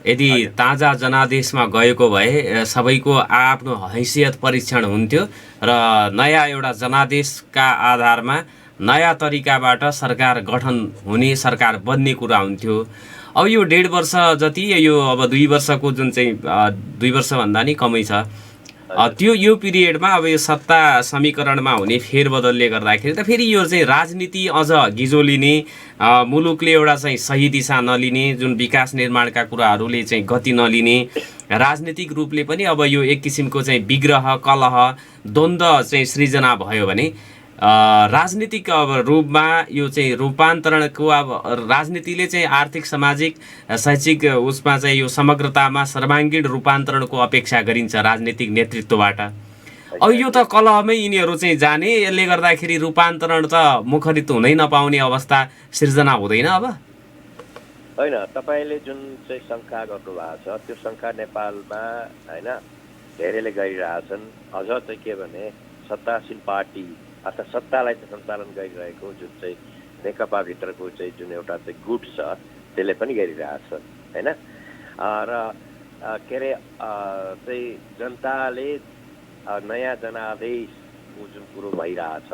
A: यदि ताजा जनादेशमा गएको भए सबैको आफ्नो हैसियत परीक्षण हुन्थ्यो र नयाँ एउटा जनादेशका आधारमा नयाँ तरिकाबाट सरकार गठन हुने, सरकार बन्ने कुरा हुन्थ्यो। अब यो 1.5 वर्ष जति यो अब 2 वर्षको जुन चाहिँ 2 वर्षभन्दा नि कमै छ त्यो यो पिरियडमा अब यो सत्ता समीकरणमा हुने फेरबदलले गर्दाखेरि त फेरि यो चाहिँ राजनीति अझ गिजो लिने, मुलुकले एउटा चाहिँ सही दिशा नलिने, जुन विकास निर्माणका कुराहरूले चाहिँ गति नलिने, राजनीतिक रूपले पनि अब यो एक किसिमको चाहिँ विग्रह कलह द्वन्द्व चाहिँ सृजना भयो भने राजनीतिक अब रूपमा यो चाहिँ रूपान्तरणको अब राजनीतिले चाहिँ आर्थिक सामाजिक शैक्षिक उसमा चाहिँ यो समग्रतामा सर्वाङ्गीण रूपान्तरणको अपेक्षा गरिन्छ राजनीतिक नेतृत्वबाट। अब यो त कलहमै यिनीहरू चाहिँ जाने, यसले गर्दाखेरि रूपान्तरण त मुखरित हुनै नपाउने अवस्था सिर्जना हुँदैन अब?
B: होइन, तपाईँले जुन चाहिँ शङ्का गर्नुभएको छ त्यो शङ्का नेपालमा होइन धेरैले गरिरहेछन्। अझ चाहिँ के भने सत्तासीन पार्टी अर्थात् सत्तालाई चाहिँ सञ्चालन गरिरहेको जुन चाहिँ नेकपाभित्रको चाहिँ जुन एउटा चाहिँ गुट छ त्यसले पनि गरिरहेछ होइन। र के अरे चाहिँ जनताले नयाँ जनादेशको जुन कुरो भइरहेछ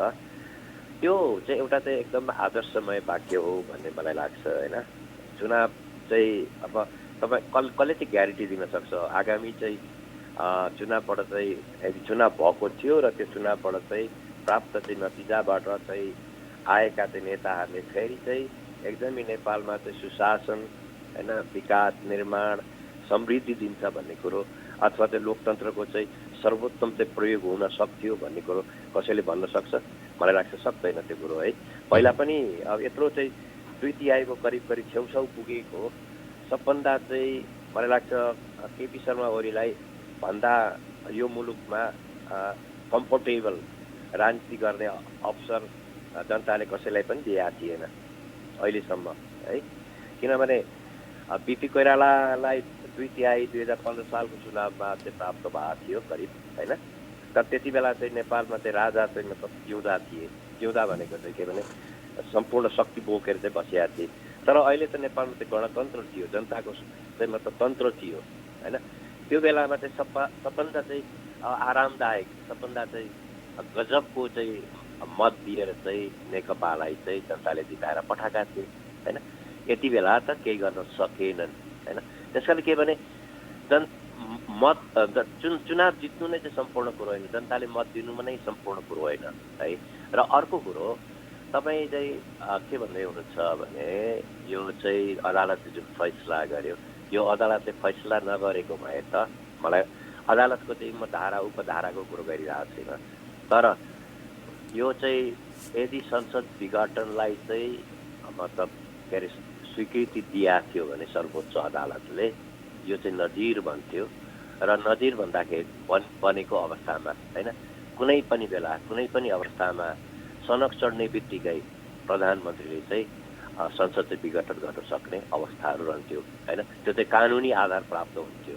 B: त्यो चाहिँ एउटा चाहिँ एकदम आदर्शमय वाक्य हो भन्ने मलाई लाग्छ होइन। चुनाव चाहिँ अब तपाईँ कसले चाहिँ ग्यारेन्टी दिन सक्छ आगामी चाहिँ चुनावबाट चाहिँ यदि चुनाव भएको थियो र त्यो चुनावबाट चाहिँ प्राप्त चाहिँ नतिजाबाट चाहिँ आएका चाहिँ नेताहरूले फेरि चाहिँ एकदमै नेपालमा चाहिँ सुशासन होइन विकास निर्माण समृद्धि दिन्छ भन्ने कुरो अथवा चाहिँ लोकतन्त्रको चाहिँ सर्वोत्तम चाहिँ प्रयोग हुन सक्थ्यो भन्ने कुरो कसैले भन्न सक्छ? मलाई लाग्छ सक्दैन त्यो कुरो है। पहिला पनि अब यत्रो चाहिँ 2/3 करिब छेउछाउ पुगेको सबभन्दा चाहिँ मलाई लाग्छ केपी शर्मा ओलीलाई भन्दा यो मुलुकमा कम्फोर्टेबल राजनीति गर्ने अवसर जनताले कसैलाई पनि दिएका थिएन अहिलेसम्म है। किनभने बिपी कोइरालालाई 2/3 2015 सालको चुनावमा चाहिँ प्राप्त भएको थियो करिब होइन। तर त्यति बेला चाहिँ नेपालमा चाहिँ राजा चाहिँ मतलब जिउँदा थिए। जिउँदा भनेको चाहिँ के भने सम्पूर्ण शक्ति बोकेर चाहिँ बसिया थिए। तर अहिले त नेपालमा चाहिँ गणतन्त्र थियो, जनताको चाहिँ मतलब तन्त्र थियो होइन। त्यो बेलामा चाहिँ सबभन्दा चाहिँ आरामदायक सबभन्दा चाहिँ गजबको चाहिँ मत दिएर चाहिँ नेकपालाई चाहिँ जनताले जिताएर पठाएका थिए होइन। यति बेला त केही गर्न सकेनन् होइन। त्यसकारण के भने मत चुनाव जित्नु नै चाहिँ सम्पूर्ण कुरो होइन, जनताले मत दिनुमा नै सम्पूर्ण कुरो होइन है। र अर्को कुरो तपाईँ चाहिँ के भन्दै हुनुहुन्छ भने यो चाहिँ अदालतले जुन फैसला गर्यो यो अदालतले फैसला नगरेको भए त मलाई अदालतको चाहिँ म धारा उपधाराको कुरो गरिरहेको छैन। तर यो चाहिँ यदि संसद विघटनलाई चाहिँ मतलब के अरे स्वीकृति दिएको थियो भने सर्वोच्च अदालतले यो चाहिँ नजिर बन्थ्यो। र नजिर भन्दाखेरि बनेको अवस्थामा होइन कुनै पनि बेला कुनै पनि अवस्थामा सनक चढ्ने बित्तिकै प्रधानमन्त्रीले चाहिँ संसद चाहिँ विघटन गर्न सक्ने अवस्थाहरू रहन्थ्यो होइन। त्यो चाहिँ कानुनी आधार प्राप्त हुन्थ्यो,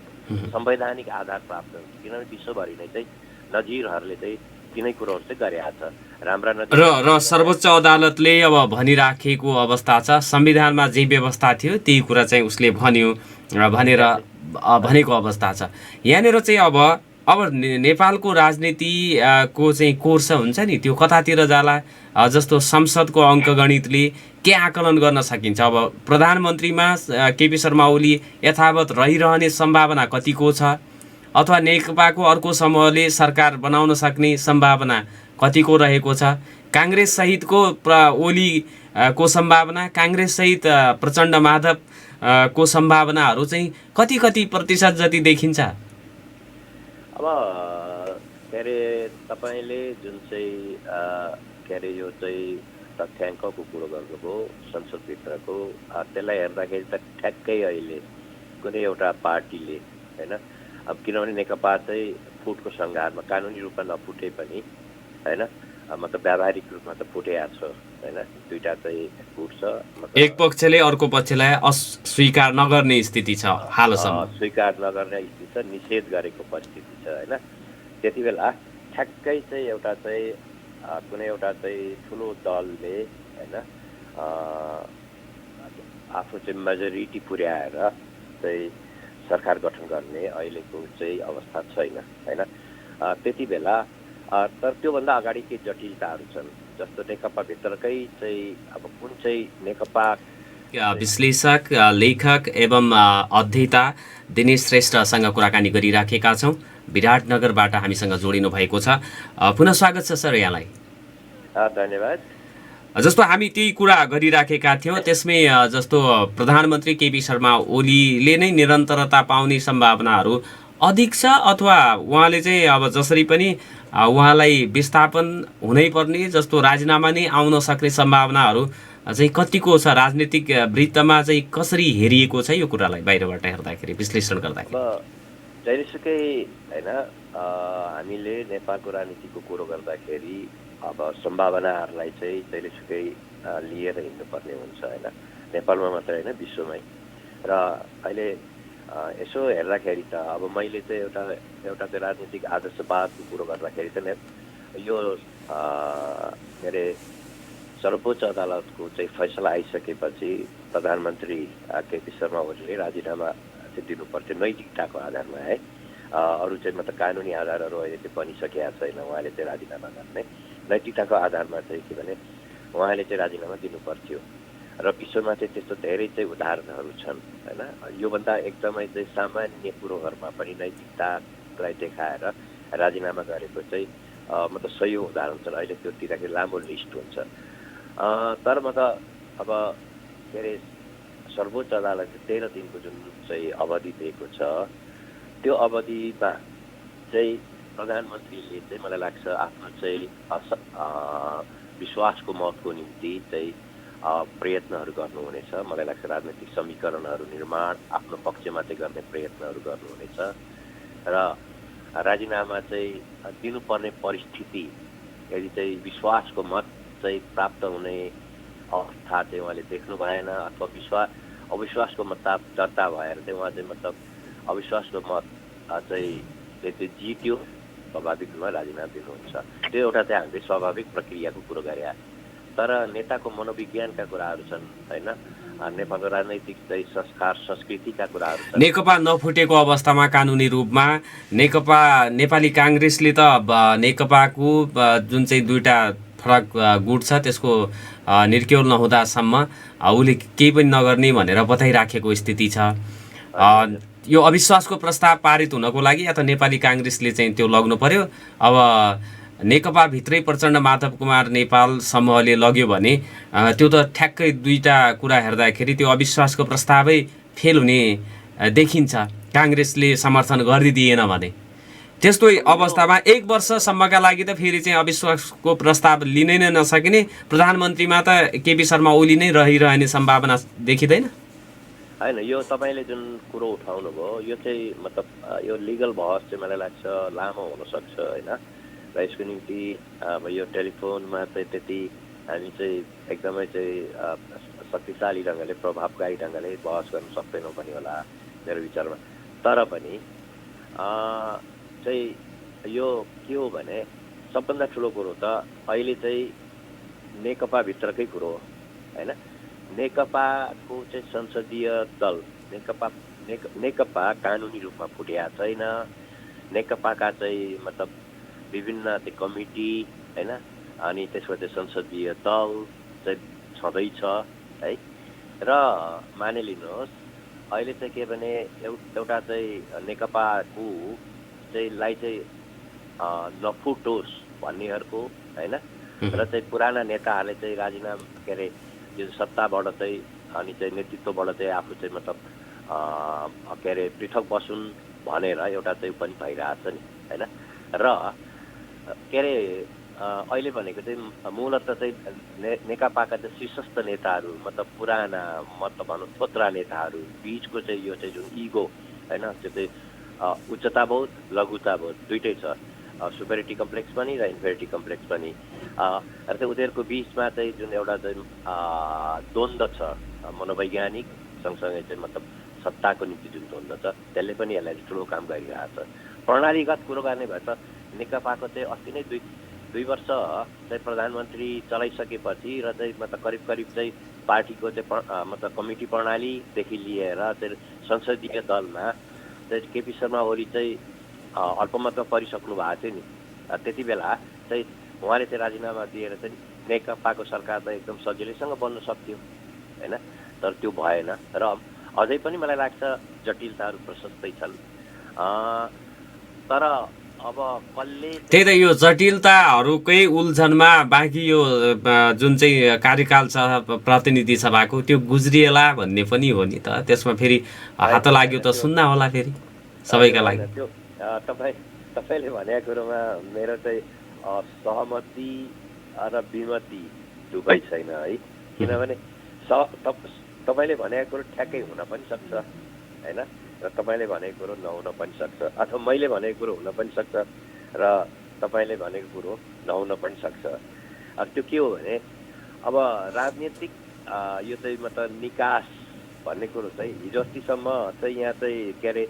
B: संवैधानिक आधार प्राप्त हुन्थ्यो। किनभने विश्वभरि नै चाहिँ नजिरहरूले चाहिँ तिनै कुरोहरू चाहिँ गरेका छ राम्रा नजिर।
A: र सर्वोच्च अदालतले अब भनिराखेको अवस्था छ, संविधानमा जे व्यवस्था थियो त्यही कुरा चाहिँ उसले भन्यो भनेर भनेको अवस्था छ। यहाँनिर चाहिँ अब नेपालको राजनीतिको चाहिँ कोर्स हुन्छ नि त्यो कतातिर जाला? जस्तो संसदको अङ्कगणितले के आकलन गर्न सकिन्छ? अब प्रधानमन्त्रीमा केपी शर्मा ओली यथावत रहिरहने सम्भावना कतिको छ? अथवा नेकपाको अर्को समूहले सरकार बनाउन सक्ने सम्भावना कतिको रहेको छ? काङ्ग्रेस सहितको ओलीको सम्भावना, काङ्ग्रेस सहित प्रचण्ड माधव को सम्भावनाहरू चाहिँ कति प्रतिशत जति देखिन्छ?
B: अब के अरे तपाईँले जुन चाहिँ के अरे यो चाहिँ तथ्याङ्कको कुरो गर्नुभयो संसदभित्रको त्यसलाई हेर्दाखेरि त ठ्याक्कै अहिले कुनै एउटा पार्टीले होइन अब किनभने नेकपा चाहिँ फुटको सङ्घारमा कानुनी रूपमा नफुटे पनि होइन मतलब व्यावहारिक रूपमा त फुटेको छ होइन। दुईवटा चाहिँ फुट छ,
A: एक पक्षले अर्को पक्षलाई अस्वीकार नगर्ने स्थिति छ हालसम्म,
B: स्वीकार नगर्ने स्थिति छ, निषेध गरेको परिस्थिति छ होइन। त्यति बेला ठ्याक्कै चाहिँ एउटा चाहिँ कुनै एउटा चाहिँ ठुलो दलले होइन आफू चाहिँ मेजोरिटी पुर्याएर चाहिँ सरकार गठन गर्ने अहिलेको चाहिँ अवस्था छैन होइन। त्यति बेला तर त्योभन्दा अगाडि केही जटिलताहरू छन् जस्तो नेकपाभित्रकै चाहिँ अब कुन चाहिँ नेकपा
A: विश्लेषक लेखक एवं अध्येता दिनेश श्रेष्ठसँग कुराकानी गरिराखेका छौँ। विराटनगरबाट हामीसँग जोडिनु भएको छ। पुनः स्वागत छ सर यहाँलाई।
B: धन्यवाद।
A: जस्तो हामी त्यही कुरा गरिराखेका थियौँ त्यसमै जस्तो प्रधानमन्त्री केपी शर्मा ओलीले नै निरन्तरता पाउने सम्भावनाहरू अधिक छ अथवा उहाँले चाहिँ अब जसरी पनि उहाँलाई विस्थापन हुनैपर्ने जस्तो राजीनामा नै आउन सक्ने सम्भावनाहरू चाहिँ कतिको छ राजनीतिक वृत्तमा चाहिँ कसरी हेरिएको छ यो कुरालाई बाहिरबाट हेर्दाखेरि विश्लेषण
B: अब
A: गर्दाखेरि?
B: जहिलेसुकै होइन हामीले नेपालको राजनीतिको कुरो गर्दाखेरि अब सम्भावनाहरूलाई चाहिँ जहिलेसुकै लिएर हिँड्नुपर्ने हुन्छ होइन, नेपालमा मात्रै होइन विश्वमै। र अहिले यसो हेर्दाखेरि त अब मैले चाहिँ एउटा चाहिँ राजनीतिक आदर्शवादको कुरो गर्दाखेरि चाहिँ यो के अरे सर्वोच्च अदालतको चाहिँ फैसला आइसकेपछि प्रधानमन्त्री केपी शर्मा ओलीले राजीनामा चाहिँ दिनुपर्थ्यो नैतिकताको आधारमा है। अरू चाहिँ मतलब कानुनी आधारहरू अहिले चाहिँ बनिसकेका छैन, उहाँले चाहिँ राजीनामा गर्ने नैतिकताको आधारमा चाहिँ के भने उहाँले चाहिँ राजीनामा दिनुपर्थ्यो। र विश्वमा चाहिँ त्यस्तो धेरै चाहिँ उदाहरणहरू छन् होइन। योभन्दा एकदमै चाहिँ सामान्य कुरोहरूमा पनि नैतिकतालाई देखाएर राजीनामा गरेको चाहिँ मतलब सही उदाहरण छन्। अहिले त्यो दिँदाखेरि लामो लिस्ट हुन्छ। तर मतलब अब के अरे सर्वोच्च अदालतले 13 दिनको जुन चाहिँ अवधि दिएको छ त्यो अवधिमा चाहिँ प्रधानमन्त्रीले चाहिँ मलाई लाग्छ आफ्नो चाहिँ विश्वासको मतको निम्ति चाहिँ प्रयत्नहरू गर्नुहुनेछ। मलाई लाग्छ राजनीतिक समीकरणहरू निर्माण आफ्नो पक्षमा चाहिँ गर्ने प्रयत्नहरू गर्नुहुनेछ र राजीनामा चाहिँ दिनुपर्ने परिस्थिति यदि चाहिँ विश्वासको मत चाहिँ प्राप्त हुने अवस्था चाहिँ उहाँले देख्नु भएन अथवा अविश्वासको मत दर्ता भएर चाहिँ उहाँ चाहिँ मतलब अविश्वासको मत चाहिँ जित्यो स्वाभाविक रूपमा राजीनामा दिनुहुन्छ। त्यो एउटा चाहिँ हामीले स्वाभाविक प्रक्रियाको कुरो गरे। तर नेताको मनोविज्ञानका कुराहरू छन् होइन, नेपालको राजनैतिक चाहिँ संस्कार संस्कृतिका कुराहरू छन्।
A: नेकपा नफुटेको अवस्थामा कानुनी रूपमा नेपाली काङ्ग्रेसले त नेकपाको जुन चाहिँ दुईटा फरक गुट छ त्यसको निर्क्यौल नहुँदासम्म उसले केही पनि नगर्ने भनेर बताइराखेको स्थिति छ। यो अविश्वासको प्रस्ताव पारित हुनको लागि या त नेपाली काङ्ग्रेसले चाहिँ त्यो लग्नु पर्यो। अब नेकपा भित्रै प्रचण्ड माधव कुमार नेपाल समूहले लग्यो भने त्यो त ठ्याक्कै दुईटा कुरा हेर्दाखेरि त्यो अविश्वासको प्रस्तावै फेल हुने देखिन्छ काङ्ग्रेसले समर्थन गरिदिएन भने। त्यस्तो अवस्थामा 1 वर्षसम्मका लागि त फेरि चाहिँ अविश्वासको प्रस्ताव लिनै नै नसकिने प्रधानमन्त्रीमा त केपी शर्मा ओली नै रहिरहने सम्भावना देखिँदैन?
B: होइन, यो तपाईँले जुन कुरो उठाउनु भयो यो चाहिँ मतलब यो लिगल बहस चाहिँ मलाई लाग्छ लामो हुनसक्छ होइन। र यसको निम्ति अब यो टेलिफोनमा चाहिँ त्यति हामी चाहिँ एकदमै चाहिँ शक्तिशाली ढङ्गले प्रभावकारी ढङ्गले बहस गर्न सक्दैनौँ पनि होला मेरो विचारमा। तर पनि चाहिँ यो के हो भने सबभन्दा ठुलो कुरो त अहिले चाहिँ नेकपाभित्रकै कुरो हो होइन। नेकपाको चाहिँ संसदीय दल नेकपा कानुनी रूपमा फुटेको छैन। नेकपाका चाहिँ मतलब विभिन्न चाहिँ कमिटी होइन अनि त्यसपछि संसदीय दल चाहिँ छँदैछ है। र मानिलिनुहोस् अहिले चाहिँ के भने एउटा चाहिँ नेकपाको चाहिँ लाई चाहिँ नफुटोस् भन्नेहरूको होइन र चाहिँ पुराना नेताहरूले चाहिँ राजीनामा के अरे यो सत्ताबाट चाहिँ अनि चाहिँ नेतृत्वबाट चाहिँ आफू चाहिँ मतलब के अरे पृथक बसुन् भनेर एउटा चाहिँ पनि भइरहेछ नि होइन। र के अरे अहिले भनेको चाहिँ मूलतः चाहिँ नेकपाका चाहिँ शीर्षस्थ नेताहरू मतलब पुराना मतलब भनौँ थोत्रा नेताहरू बिचको चाहिँ यो चाहिँ जुन इगो होइन त्यो चाहिँ उच्चताबोध लघुताबोध दुइटै छ, सुपेरिटी कम्प्लेक्स पनि र इन्फेरिटी कम्प्लेक्स पनि। र चाहिँ उनीहरूको बिचमा चाहिँ जुन एउटा चाहिँ द्वन्द्व छ मनोवैज्ञानिक सँगसँगै चाहिँ मतलब सत्ताको निम्ति जुन द्वन्द्व छ त्यसले पनि यसलाई ठुलो काम गरिरहेको छ। प्रणालीगत कुरो गर्ने भए त नेकपाको चाहिँ अस्ति नै दुई वर्ष चाहिँ प्रधानमन्त्री चलाइसकेपछि र चाहिँ मतलब करिब करिब चाहिँ पार्टीको चाहिँ मतलब कमिटी प्रणालीदेखि लिएर चाहिँ संसदीय दलमा चाहिँ केपी शर्मा ओली चाहिँ अल्पमतमा परिसक्नु भएको थियो नि। त्यति बेला चाहिँ उहाँले चाहिँ राजीनामा दिएर चाहिँ नेकपाको सरकार त एकदम सजिलैसँग बन्न सक्थ्यो होइन। तर त्यो भएन र अझै पनि मलाई लाग्छ जटिलताहरू प्रशस्तै छन्। तर अब कसले
A: त्यही त यो जटिलताहरूकै उल्झनमा बाँकी यो जुन चाहिँ कार्यकाल छ प्रतिनिधि सभाको त्यो गुज्रिएला भन्ने पनि हो नि त। त्यसमा फेरि हात लाग्यो त सुन्न होला फेरि सबैका लागि।
B: त्यो तपाईँले भनेको कुरोमा मेरो चाहिँ सहमति र विमति दुवै छैन है। किनभने तपाईँले भनेको कुरो ठ्याक्कै हुन पनि सक्छ होइन, र तपाईँले भनेको कुरो नहुन पनि सक्छ, अथवा मैले भनेको कुरो हुन पनि सक्छ र तपाईँले भनेको कुरो नहुन पनि सक्छ। त्यो के हो भने अब राजनीतिक यो चाहिँ मतलब निकास भन्ने कुरो चाहिँ हिजो अस्तिसम्म चाहिँ यहाँ चाहिँ के अरे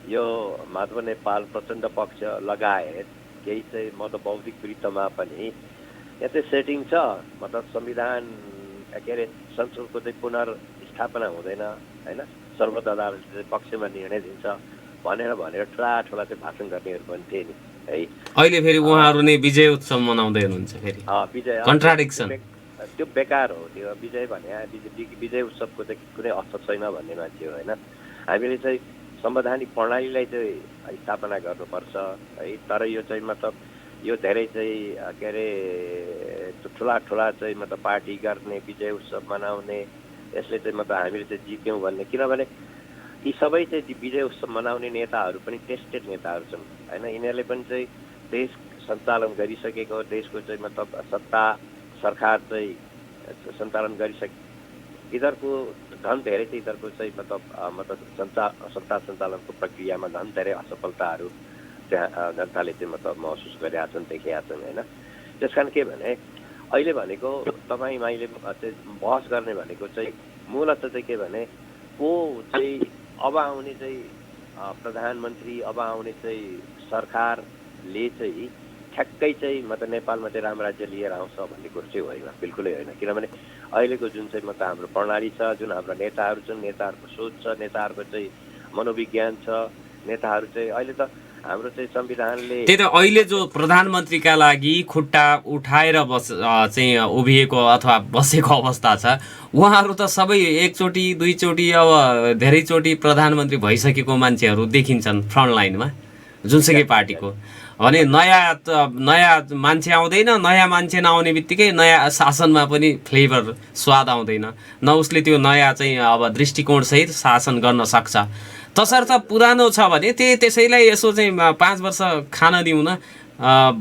B: यो माधव नेपाल प्रचण्ड पक्ष लगायत केही चाहिँ मतलब बौद्धिक वृत्तमा पनि यहाँ चाहिँ सेटिङ छ, मतलब संविधान के अरे संसदको चाहिँ पुनर्स्थापना हुँदैन होइन, सर्वोच्च अदालतले पक्षमा निर्णय दिन्छ भनेर ठुला चाहिँ भाषण गर्नेहरू पनि थिए नि है।
A: अहिले फेरि उहाँहरू नै विजय उत्सव मनाउँदै हुनुहुन्छ फेरि,
B: विजय
A: कन्ट्राडिक्सन।
B: त्यो बेकार हो। त्यो विजय भने विजय उत्सवको चाहिँ कुनै अर्थ छैन भन्ने मान्छे हो होइन। हामीले चाहिँ संवैधानिक प्रणालीलाई चाहिँ स्थापना गर्नुपर्छ है। तर यो चाहिँ मतलब यो धेरै चाहिँ के अरे ठुला चाहिँ मतलब पार्टी गर्ने, विजय उत्सव मनाउने, यसले चाहिँ मतलब हामीले चाहिँ जित्यौँ भन्ने, किनभने यी सबै चाहिँ विजय उत्सव मनाउने नेताहरू पनि टेस्टेड नेताहरू छन् होइन। यिनीहरूले पनि चाहिँ देश सञ्चालन गरिसकेको, देशको चाहिँ मतलब सत्ता सरकार चाहिँ सञ्चालन गरिसके, यिनीहरूको झन् धेरै चाहिँ यिनीहरूको चाहिँ मतलब सत्ता सञ्चालनको प्रक्रियामा झन् धेरै असफलताहरू त्यहाँ जनताले चाहिँ मतलब महसुस गरेका छन्, देखेका छन् होइन। त्यस कारण के भने अहिले भनेको तपाईँ मैले चाहिँ बहस गर्ने भनेको चाहिँ मूलतः चाहिँ के भने को चाहिँ अब आउने चाहिँ प्रधानमन्त्री, अब आउने चाहिँ सरकारले चाहिँ ठ्याक्कै चाहिँ मतलब नेपालमा चाहिँ राम्रो राज्य लिएर आउँछ भन्ने कुरो चाहिँ होइन, बिल्कुलै होइन। किनभने अहिलेको जुन चाहिँ मतलब हाम्रो प्रणाली छ, जुन हाम्रा नेताहरू छन्, नेताहरूको सोच छ, नेताहरूको चाहिँ मनोविज्ञान छ, नेताहरू चाहिँ अहिले त हाम्रो चाहिँ संविधानले
A: त्यही त अहिले जो प्रधानमन्त्रीका लागि खुट्टा उठाएर चाहिँ उभिएको अथवा बसेको अवस्था छ, उहाँहरू त सबै एकचोटि दुईचोटि अब धेरैचोटि प्रधानमन्त्री भइसकेको मान्छेहरू देखिन्छन् फ्रन्ट लाइनमा जुनसुकै पार्टीको। भने नयाँ मान्छे आउँदैन, नयाँ मान्छे नआउने बित्तिकै नयाँ शासनमा पनि फ्लेभर स्वाद आउँदैन न, उसले त्यो नयाँ चाहिँ अब दृष्टिकोणसहित शासन गर्न सक्छ। तसर्थ पुरानो छ भने त्यसैलाई यसो चाहिँ 5 वर्ष खान दिउँ न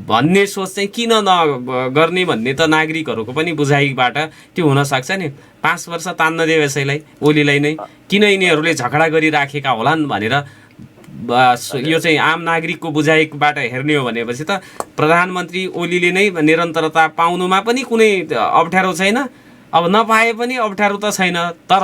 A: भन्ने सोच चाहिँ किन नगर्ने भन्ने त नागरिकहरूको पनि बुझाइबाट त्यो हुनसक्छ नि। 5 वर्ष तान्न दियो यसैलाई, ओलीलाई नै, किन यिनीहरूले झगडा गरिराखेका होलान् भनेर यो चाहिँ आम नागरिकको बुझाइबाट हेर्ने हो भनेपछि त प्रधानमन्त्री ओलीले नै निरन्तरता पाउनुमा पनि कुनै अप्ठ्यारो छैन, अब नपाए पनि अप्ठ्यारो त छैन। तर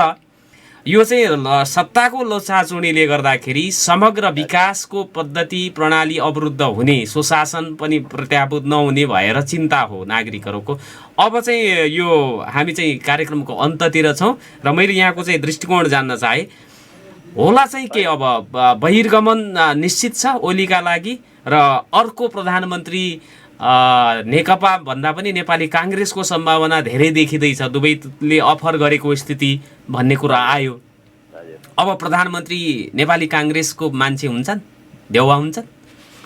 A: यो चाहिँ सत्ताको लोचाचुडीले गर्दाखेरि समग्र विकासको पद्धति प्रणाली अवरुद्ध हुने, सुशासन पनि प्रत्याभूत नहुने भएर चिन्ता हो नागरिकहरूको। अब चाहिँ यो हामी चाहिँ कार्यक्रमको अन्ततिर छौँ र मैले यहाँको चाहिँ दृष्टिकोण जान्न चाहे, होला चाहिँ के अब बहिर्गमन निश्चित छ ओलीका लागि र अर्को प्रधानमन्त्री नेकपा भन्दा पनि नेपाली काङ्ग्रेसको सम्भावना धेरै देखिँदैछ, दुवैले अफर गरेको स्थिति भन्ने कुरा आयो। अब प्रधानमन्त्री नेपाली काङ्ग्रेसको मान्छे हुन्छन्, देउवा हुन्छन्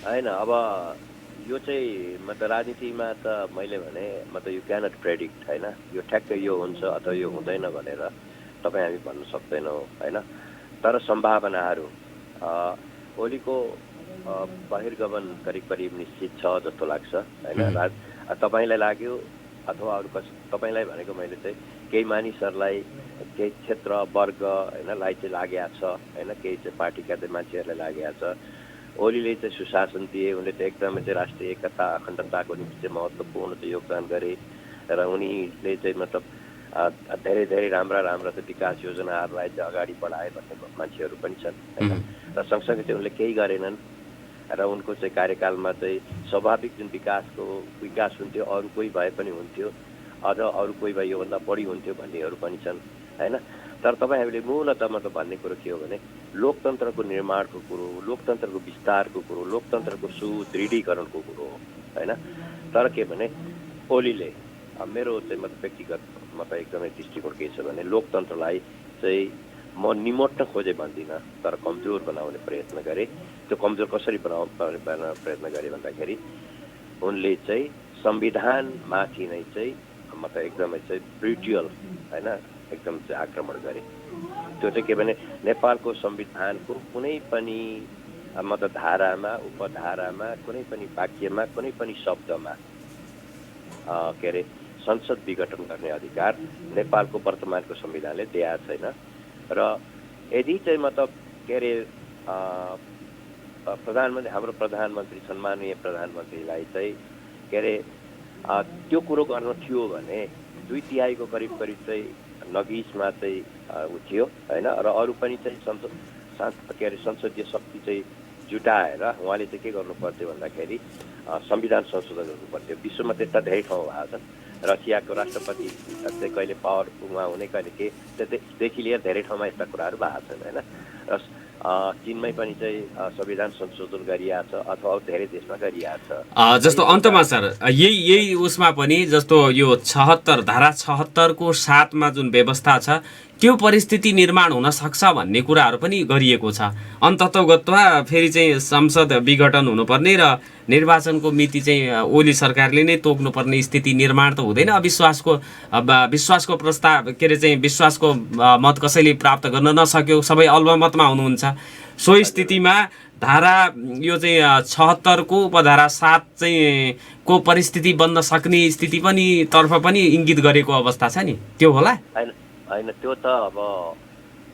B: होइन। अब यो चाहिँ मतलब राजनीतिमा त मैले भने मतलब यु क्यानट प्रेडिक्ट होइन, यो ठ्याक्कै यो हुन्छ अथवा यो हुँदैन भनेर तपाईँ हामी भन्न सक्दैनौँ होइन। तर सम्भावनाहरू ओलीको बहिर्गमन करिब निश्चित छ जस्तो लाग्छ होइन। तपाईँलाई लाग्यो अथवा अरू तपाईँलाई भनेको मैले चाहिँ केही मानिसहरूलाई, केही क्षेत्र वर्ग होइनलाई चाहिँ लागेको छ होइन, केही चाहिँ पार्टीका चाहिँ मान्छेहरूलाई लागेको छ। ओलीले चाहिँ सुशासन दिए, उनले चाहिँ एकदमै चाहिँ राष्ट्रिय एकता अखण्डताको निम्ति चाहिँ महत्त्वपूर्ण चाहिँ योगदान गरे र उनीले चाहिँ मतलब धेरै राम्रा चाहिँ विकास योजनाहरूलाई चाहिँ अगाडि बढाए भन्ने मान्छेहरू पनि छन् होइन। र सँगसँगै चाहिँ उनले केही गरेनन् र उनको चाहिँ कार्यकालमा चाहिँ स्वाभाविक जुन विकास हुन्थ्यो अरू कोही भए पनि हुन्थ्यो, अझ अरू कोही भए योभन्दा बढी हुन्थ्यो भन्नेहरू पनि छन् होइन। तर तपाईँ हामीले मूलतः मतलब भन्ने कुरो के हो भने लोकतन्त्रको निर्माणको कुरो, लोकतन्त्रको विस्तारको कुरो, लोकतन्त्रको सुदृढीकरणको कुरो हो होइन। तर के भने ओलीले मेरो चाहिँ मतलब व्यक्तिगत मतलब एकदमै दृष्टिकोण के छ भने लोकतन्त्रलाई चाहिँ म निमोट्न खोजे भन्दिनँ, तर कमजोर बनाउने प्रयत्न गरे। त्यो कमजोर कसरी बनाउन प्रयत्न गरे भन्दाखेरि उनले चाहिँ संविधानमाथि नै चाहिँ मतलब एकदमै चाहिँ ब्रुटल होइन एकदम चाहिँ आक्रमण गरे। त्यो चाहिँ के भने नेपालको संविधानको कुनै पनि मतलब धारामा, उपधारामा, कुनै पनि वाक्यमा, कुनै पनि शब्दमा के अरे संसद विघटन गर्ने अधिकार नेपालको वर्तमानको संविधानले दिएको छैन। र यदि चाहिँ मतलब के अरे प्रधानमन्त्री, हाम्रो प्रधानमन्त्री, सम्माननीय प्रधानमन्त्रीलाई चाहिँ के अरे त्यो कुरो गर्नु थियो भने 2/3 करिब चाहिँ नगिसमा चाहिँ ऊ थियो होइन। र अरू पनि चाहिँ के अरे संसदीय शक्ति चाहिँ जुटाएर उहाँले चाहिँ के गर्नु पर्थ्यो भन्दाखेरि संविधान संशोधन गर्नु पर्थ्यो। विश्वमा त्यस्ता धेरै ठाउँ भएको छन्। रसियाको राष्ट्रपति चाहिँ कहिले पावरमा हुने, कहिले के त्यसदेखि लिएर धेरै ठाउँमा यस्ता कुराहरू भएको छन् होइन। र चीनमै पनि चाहिँ संविधान संशोधन गरिएको छ अथवा धेरै देशमा गरिएको छ।
A: जस्तो अन्तमा सर यही उसमा पनि जस्तो यो 76 धारा 76 को 7 मा जुन व्यवस्था छ त्यो परिस्थिति निर्माण हुन सक्छ भन्ने कुराहरू पनि गरिएको छ। अन्ततोगत्वा फेरि चाहिँ संसद विघटन हुनुपर्ने र निर्वाचनको मिति चाहिँ ओली सरकारले नै तोक्नुपर्ने स्थिति निर्माण त हुँदैन। विश्वासको प्रस्ताव के अरे चाहिँ विश्वासको मत कसैले प्राप्त गर्न नसक्यो, सबै अल्पमतमा हुनुहुन्छ। सो स्थितिमा धारा यो चाहिँ 76 को उपधारा 7 चाहिँ को परिस्थिति बन्न सक्ने स्थिति पनि तर्फ पनि इङ्गित गरेको अवस्था छ नि, त्यो होला?
B: होइन, त्यो त अब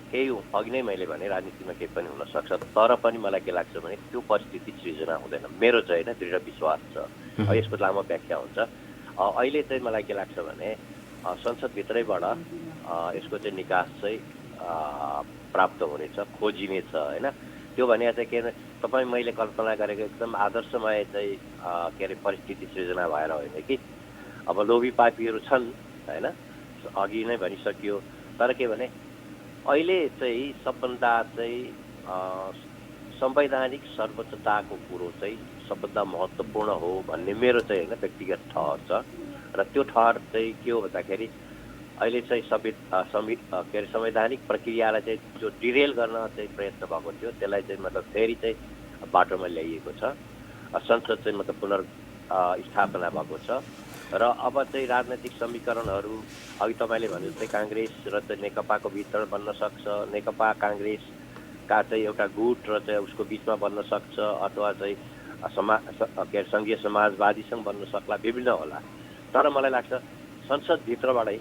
B: केही अघि नै मैले भने राजनीतिमा केही पनि हुनसक्छ। तर पनि मलाई के लाग्छ भने त्यो परिस्थिति सृजना हुँदैन, मेरो चाहिँ होइन दृढ विश्वास छ। यसको लामो व्याख्या हुन्छ। अहिले चाहिँ मलाई के लाग्छ भने संसदभित्रैबाट यसको चाहिँ निकास चाहिँ प्राप्त हुनेछ, खोजिनेछ होइन। त्यो भने चाहिँ के तपाईँ मैले कल्पना गरेको एकदम आदर्शमय चाहिँ के अरे परिस्थिति सृजना भएर होइन कि अब लोभी पापीहरू छन् होइन, अघि नै भनिसकियो। तर के भने अहिले चाहिँ सबभन्दा चाहिँ संवैधानिक सर्वोच्चताको कुरो चाहिँ सबभन्दा महत्त्वपूर्ण हो भन्ने मेरो चाहिँ होइन व्यक्तिगत ठहर छ। र त्यो ठहर चाहिँ के हो भन्दाखेरि अहिले चाहिँ के अरे संवैधानिक प्रक्रियालाई चाहिँ जो डिरेल गर्न चाहिँ प्रयत्न भएको थियो त्यसलाई चाहिँ मतलब फेरि चाहिँ बाटोमा ल्याइएको छ। संसद चाहिँ मतलब पुनर्स्थापना भएको छ। र अब चाहिँ राजनैतिक समीकरणहरू अघि तपाईँले भने जस्तै काङ्ग्रेस र चाहिँ नेकपाको भित्र बन्न सक्छ, नेकपा काङ्ग्रेसका चाहिँ एउटा गुट र चाहिँ उसको बिचमा बन्न सक्छ, अथवा चाहिँ के अरे सङ्घीय समाजवादीसँग बन्न सक्ला, विभिन्न होला। तर मलाई लाग्छ संसदभित्रबाटै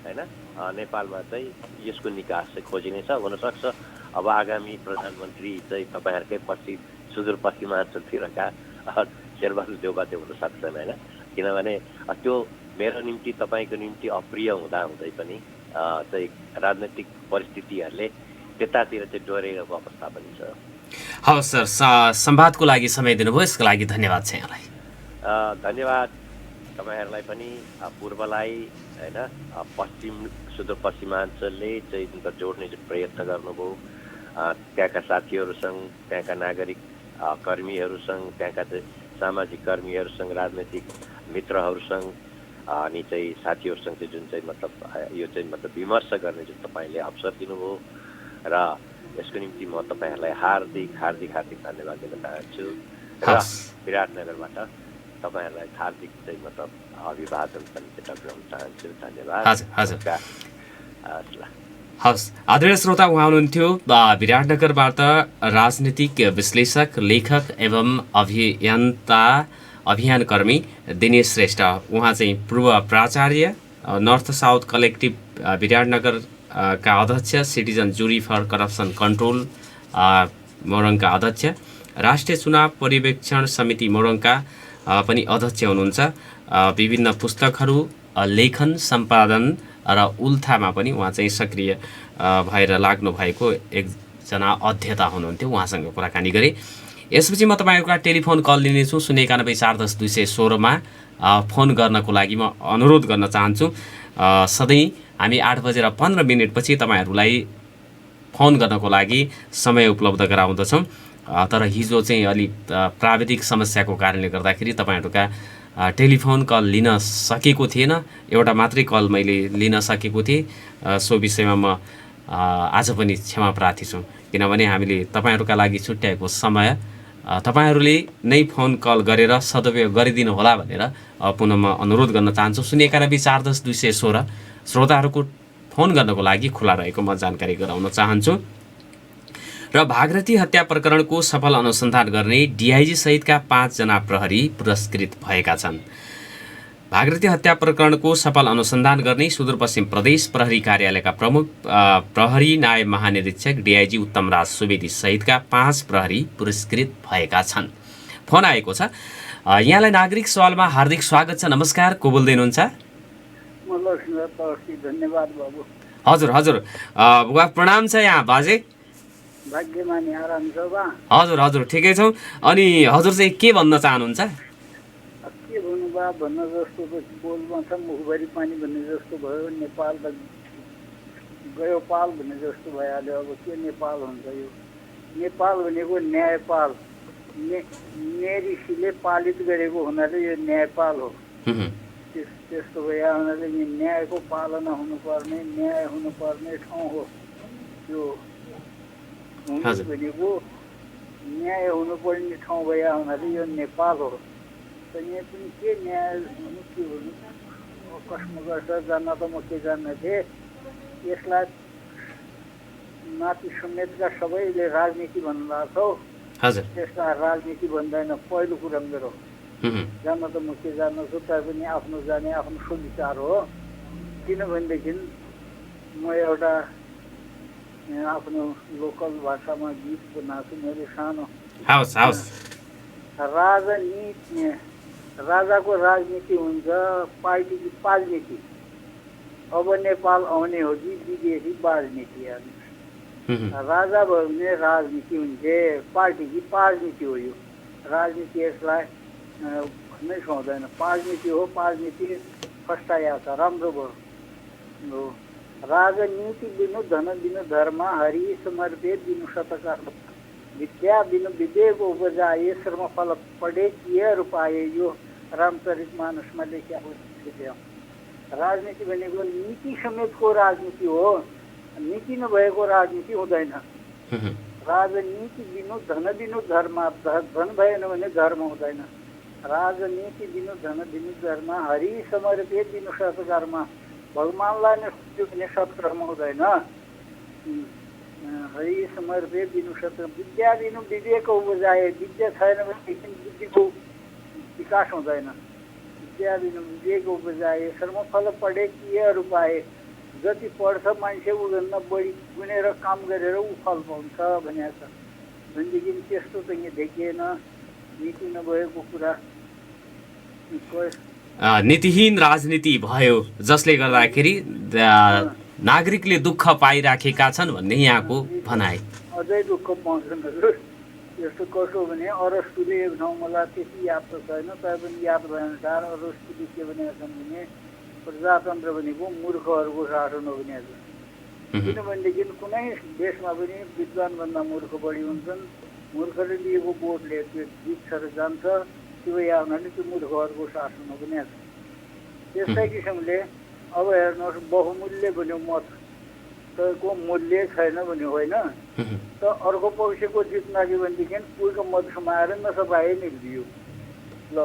B: होइन नेपालमा चाहिँ यसको निकास चाहिँ खोजिनेछ। हुनसक्छ अब आगामी प्रधानमन्त्री चाहिँ तपाईँहरूकै सुदूरपश्चिमाञ्चलतिरका शेरबहादुर देउबा त्यो हुन सक्छन् होइन। किनभने त्यो मेरो निम्ति तपाईँको निम्ति अप्रिय हुँदै पनि चाहिँ राजनैतिक परिस्थितिहरूले त्यतातिर चाहिँ डोरेको अवस्था पनि छ।
A: हवस् सर, संवादको लागि समय दिनुभयो, यसको लागि धन्यवाद छ यहाँलाई।
B: धन्यवाद तपाईँहरूलाई पनि, पूर्वलाई होइन सुदूरपश्चिमाञ्चलले चाहिँ जोड्ने प्रयत्न गर्नुभयो। त्यहाँका साथीहरूसँग, त्यहाँका नागरिक कर्मीहरूसँग, त्यहाँका चाहिँ सामाजिक कर्मीहरूसँग, राजनैतिक मित्रहरूसँग अनि चाहिँ साथीहरूसँग चाहिँ जुन चाहिँ मतलब यो चाहिँ मतलब विमर्श गर्ने जुन तपाईँले अवसर दिनुभयो र यसको निम्ति म तपाईँहरूलाई हार्दिक धन्यवाद दिन चाहन्छु। र विराटनगरबाट तपाईँहरूलाई हार्दिक चाहिँ मतलब अभिवादन पनि गर्न चाहन्छु। धन्यवाद।
A: हवस्, आदरणीय श्रोता, उहाँ हुनुहुन्थ्यो विराटनगरबाट राजनीतिक विश्लेषक, लेखक एवं अभियानकर्मी दिनेश श्रेष्ठ। उहाँ चाहिँ पूर्व प्राचार्य, नर्थ साउथ कलेक्टिभ विराटनगर का अध्यक्ष, सिटिजन जुरी फर करप्सन कन्ट्रोल मोरङका अध्यक्ष, राष्ट्रिय चुनाव पर्यवेक्षण समिति मोरङका पनि अध्यक्ष हुनुहुन्छ। विभिन्न पुस्तकहरू लेखन, सम्पादन र उल्थामा पनि उहाँ चाहिँ सक्रिय भएर लाग्नु भएको एकजना अध्येता हुनुहुन्थ्यो। उहाँसँग कुराकानी गरेँ। यसपछि म तपाईँहरूका टेलिफोन कल लिनेछु। 091 410 216 फोन गर्नको लागि म अनुरोध गर्न चाहन्छु। सधैँ हामी 8:15 पछि तपाईँहरूलाई फोन गर्नको लागि समय उपलब्ध गराउँदछौँ। तर हिजो चाहिँ अलि प्राविधिक समस्याको कारणले गर्दाखेरि तपाईँहरूका टेलिफोन कल लिन सकेको थिएन। एउटा मात्रै कल मैले लिन सकेको थिएँ। सो विषयमा म आज पनि क्षमा प्रार्थी छु, किनभने हामीले तपाईँहरूका लागि छुट्याएको समय तपाईँहरूले नै फोन कल गरेर सदुपयोग गरिदिनु होला भनेर पुनः म अनुरोध गर्न चाहन्छु। 091 410 216 श्रोताहरूको फोन गर्नको लागि खुला रहेको म जानकारी गराउन चाहन्छु। र भागरथी हत्या प्रकरणको सफल अनुसन्धान गर्ने डिआइजी सहितका 5 जना प्रहरी पुरस्कृत भएका छन्। भागरथी हत्या प्रकरणको सफल अनुसन्धान गर्ने सुदूरपश्चिम प्रदेश प्रहरी कार्यालयका प्रमुख प्रहरी नायब महानिरीक्षक डिआइजी उत्तमराज सुवेदी सहितका 5 प्रहरी पुरस्कृत भएका छन्। फोन आएको छ। यहाँलाई नागरिक सवालमा हार्दिक स्वागत छ। नमस्कार, को बोल्दै हुनुहुन्छ?
C: धन्यवाद बाबु।
A: हजुर हजुर, बुवा प्रणाम छ। यहाँ बाजे
C: भाग्यमानी आराम छ बा?
A: हजुर हजुर, ठिकै छौँ। अनि हजुर चाहिँ के भन्न चाहनुहुन्छ?
C: के भन्नु बा, भन्न जस्तो त बोलमा छ, मुखभरि पानी भन्ने जस्तो भयो। नेपाल त गयो पाल भन्ने जस्तो भइहाल्यो। अब के नेपाल हुन्छ? यो नेपाल भनेको न्यायपाल, ऋषिले पालित गरेको हुनाले यो न्यायपाल हो। त्यस्तो भए हुनाले यो न्यायको पालना हुनुपर्ने, न्याय हुनुपर्ने ठाउँ हो। यो भनेको न्याय हुनुपर्ने ठाउँ भए हुनाले यो नेपाल हो। त यहाँ पनि के न्याय हुनु, के हुनु, कसमा गर्छ जान्न त म के जान्न थिएँ। यसलाई माथि समेतका सबैले राजनीति भन्नुभएको छ। त्यसलाई राजनीति भन्दैन। पहिलो कुरा मेरो जान्न त म के जान्न छु, तैपनि आफ्नो जाने आफ्नो सुविचार हो। किनभनेदेखि म एउटा आफ्नो लोकल भाषामा गीत बनाएको छु मैले सानो। राजाको राजनीति हुन्छ, पार्टीको पालनीति। अब नेपाल आउने हो कि विदेशी राजनीति? राजा भयो भने राजनीति हुन्छ, पार्टीकी पालनीति हो। यो राजनीति यसलाई भन्नै सुहाउँदैन। पालनीति हो, पालनीति फस्टाया छ, राम्रो भयो। राजनीति बिनु धन बिनु धर्म हरि समर्पे बिनु शतकर्म विद्या बिनु विवेक उपजाए श्रम फल पढे किए रूपाए। यो रामचरितमानसमा लेखिएको। राजनीति भनेको नीति समेतको राजनीति हो। नीति नभएको राजनीति हुँदैन। राजनीति बिनु धन बिनु धर्म, धन भएन भने धर्म हुँदैन। राजनीति बिनु धन बिनु धर्म हरि समर्पे बिनु सत्कर्म, भगवानलाई नै भने सत्कर्म हुँदैन। हरि समर्पे बिनु सत्कर्म विद्या बिनु विवेक उपजाए, विद्या छैन भनेदेखि बुद्धिको विकास हुँदैन। विद्या बिनु विवेक उपजाए श्रमफल पढे किएहरू पाए। जति पढ्छ मान्छे उभन्दा बढी गुनेर काम गरेर ऊ फल पाउँछ भनेको छ। भनेदेखि त्यस्तो त यहाँ देखिएन। नीति नभएको कुरा,
A: नीतिहीन राजनीति भयो, जसले गर्दाखेरि नागरिकले दुःख पाइराखेका छन् भन्ने यहाँको भनाइ।
C: अझै दुःख पाउँछन् हजुर। यस्तो कसो भने अरस्तुले एक ठाउँ मलाई त्यति याद त छैन, तैपनि याद भएअनुसार अरस्तुले के भनेका छन् भने प्रजातन्त्र भनेको मूर्खहरूको शासन हो भनेको छ। किनभनेदेखि कुनै देशमा पनि विद्वानभन्दा मूर्ख बढी हुन्छन्। मूर्खले लिएको बोटले त्यो जित्छ र जान्छ। त्यो या हुनाले त्यो मूर्खहरूको शासन हो भनेको छ। त्यस्तै किसिमले अब हेर्नुहोस्, बहुमूल्य भन्यो मत, तपाईँको मूल्य छैन भन्यो होइन, त अर्को पक्षको जित लाग्यो भनेदेखि कोहीको मत समाएर नसपाए निल्दियो। ल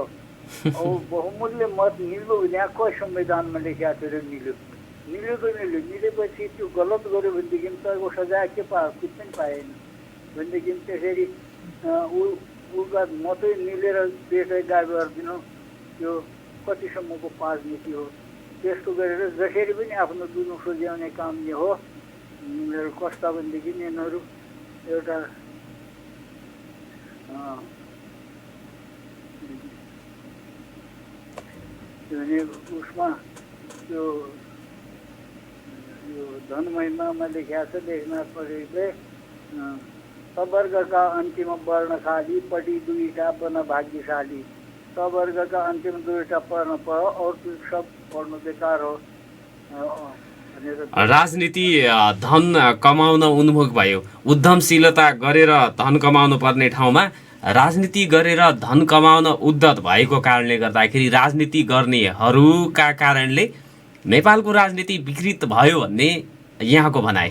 C: अब बहुमूल्य मत निल्यो भने कही संविधानमा लेखिएको थियो र निल्यो त निल्यो। निलेपछि त्यो गलत गर्यो भनेदेखि तपाईँको सजाय के पायो? कुछ पनि पाएन। भनेदेखि त्यसरी उका मात्रै निलेर देशै गाई गरिदिनु, त्यो कतिसम्मको राजनीति हो? त्यस्तो गरेर जसरी पनि आफ्नो दुनु सोझ्याउने काम यो हो। यिनीहरू कस्ता भनेदेखि यिनीहरू एउटा उसमा त्यो धन महिमामा लेखिएको छ लेखनाथ पौड्यालले, सवर्गका अन्तिम वर्ण खाली पढी दुईटा बन भाग्यशाली। सवर्गका अन्तिम दुईटा पढ्न पढ, अरू सब पढ्नु बेकार हो।
A: राजनीति धन कमाउन उन्मुख भयो। उद्यमशीलता गरेर धन कमाउनु पर्ने ठाउँमा राजनीति गरेर धन कमाउन उद्धत भएको कारणले गर्दाखेरि राजनीति गर्नेहरूका कारणले नेपालको राजनीति विकृत भयो भन्ने यहाँको भनाइ।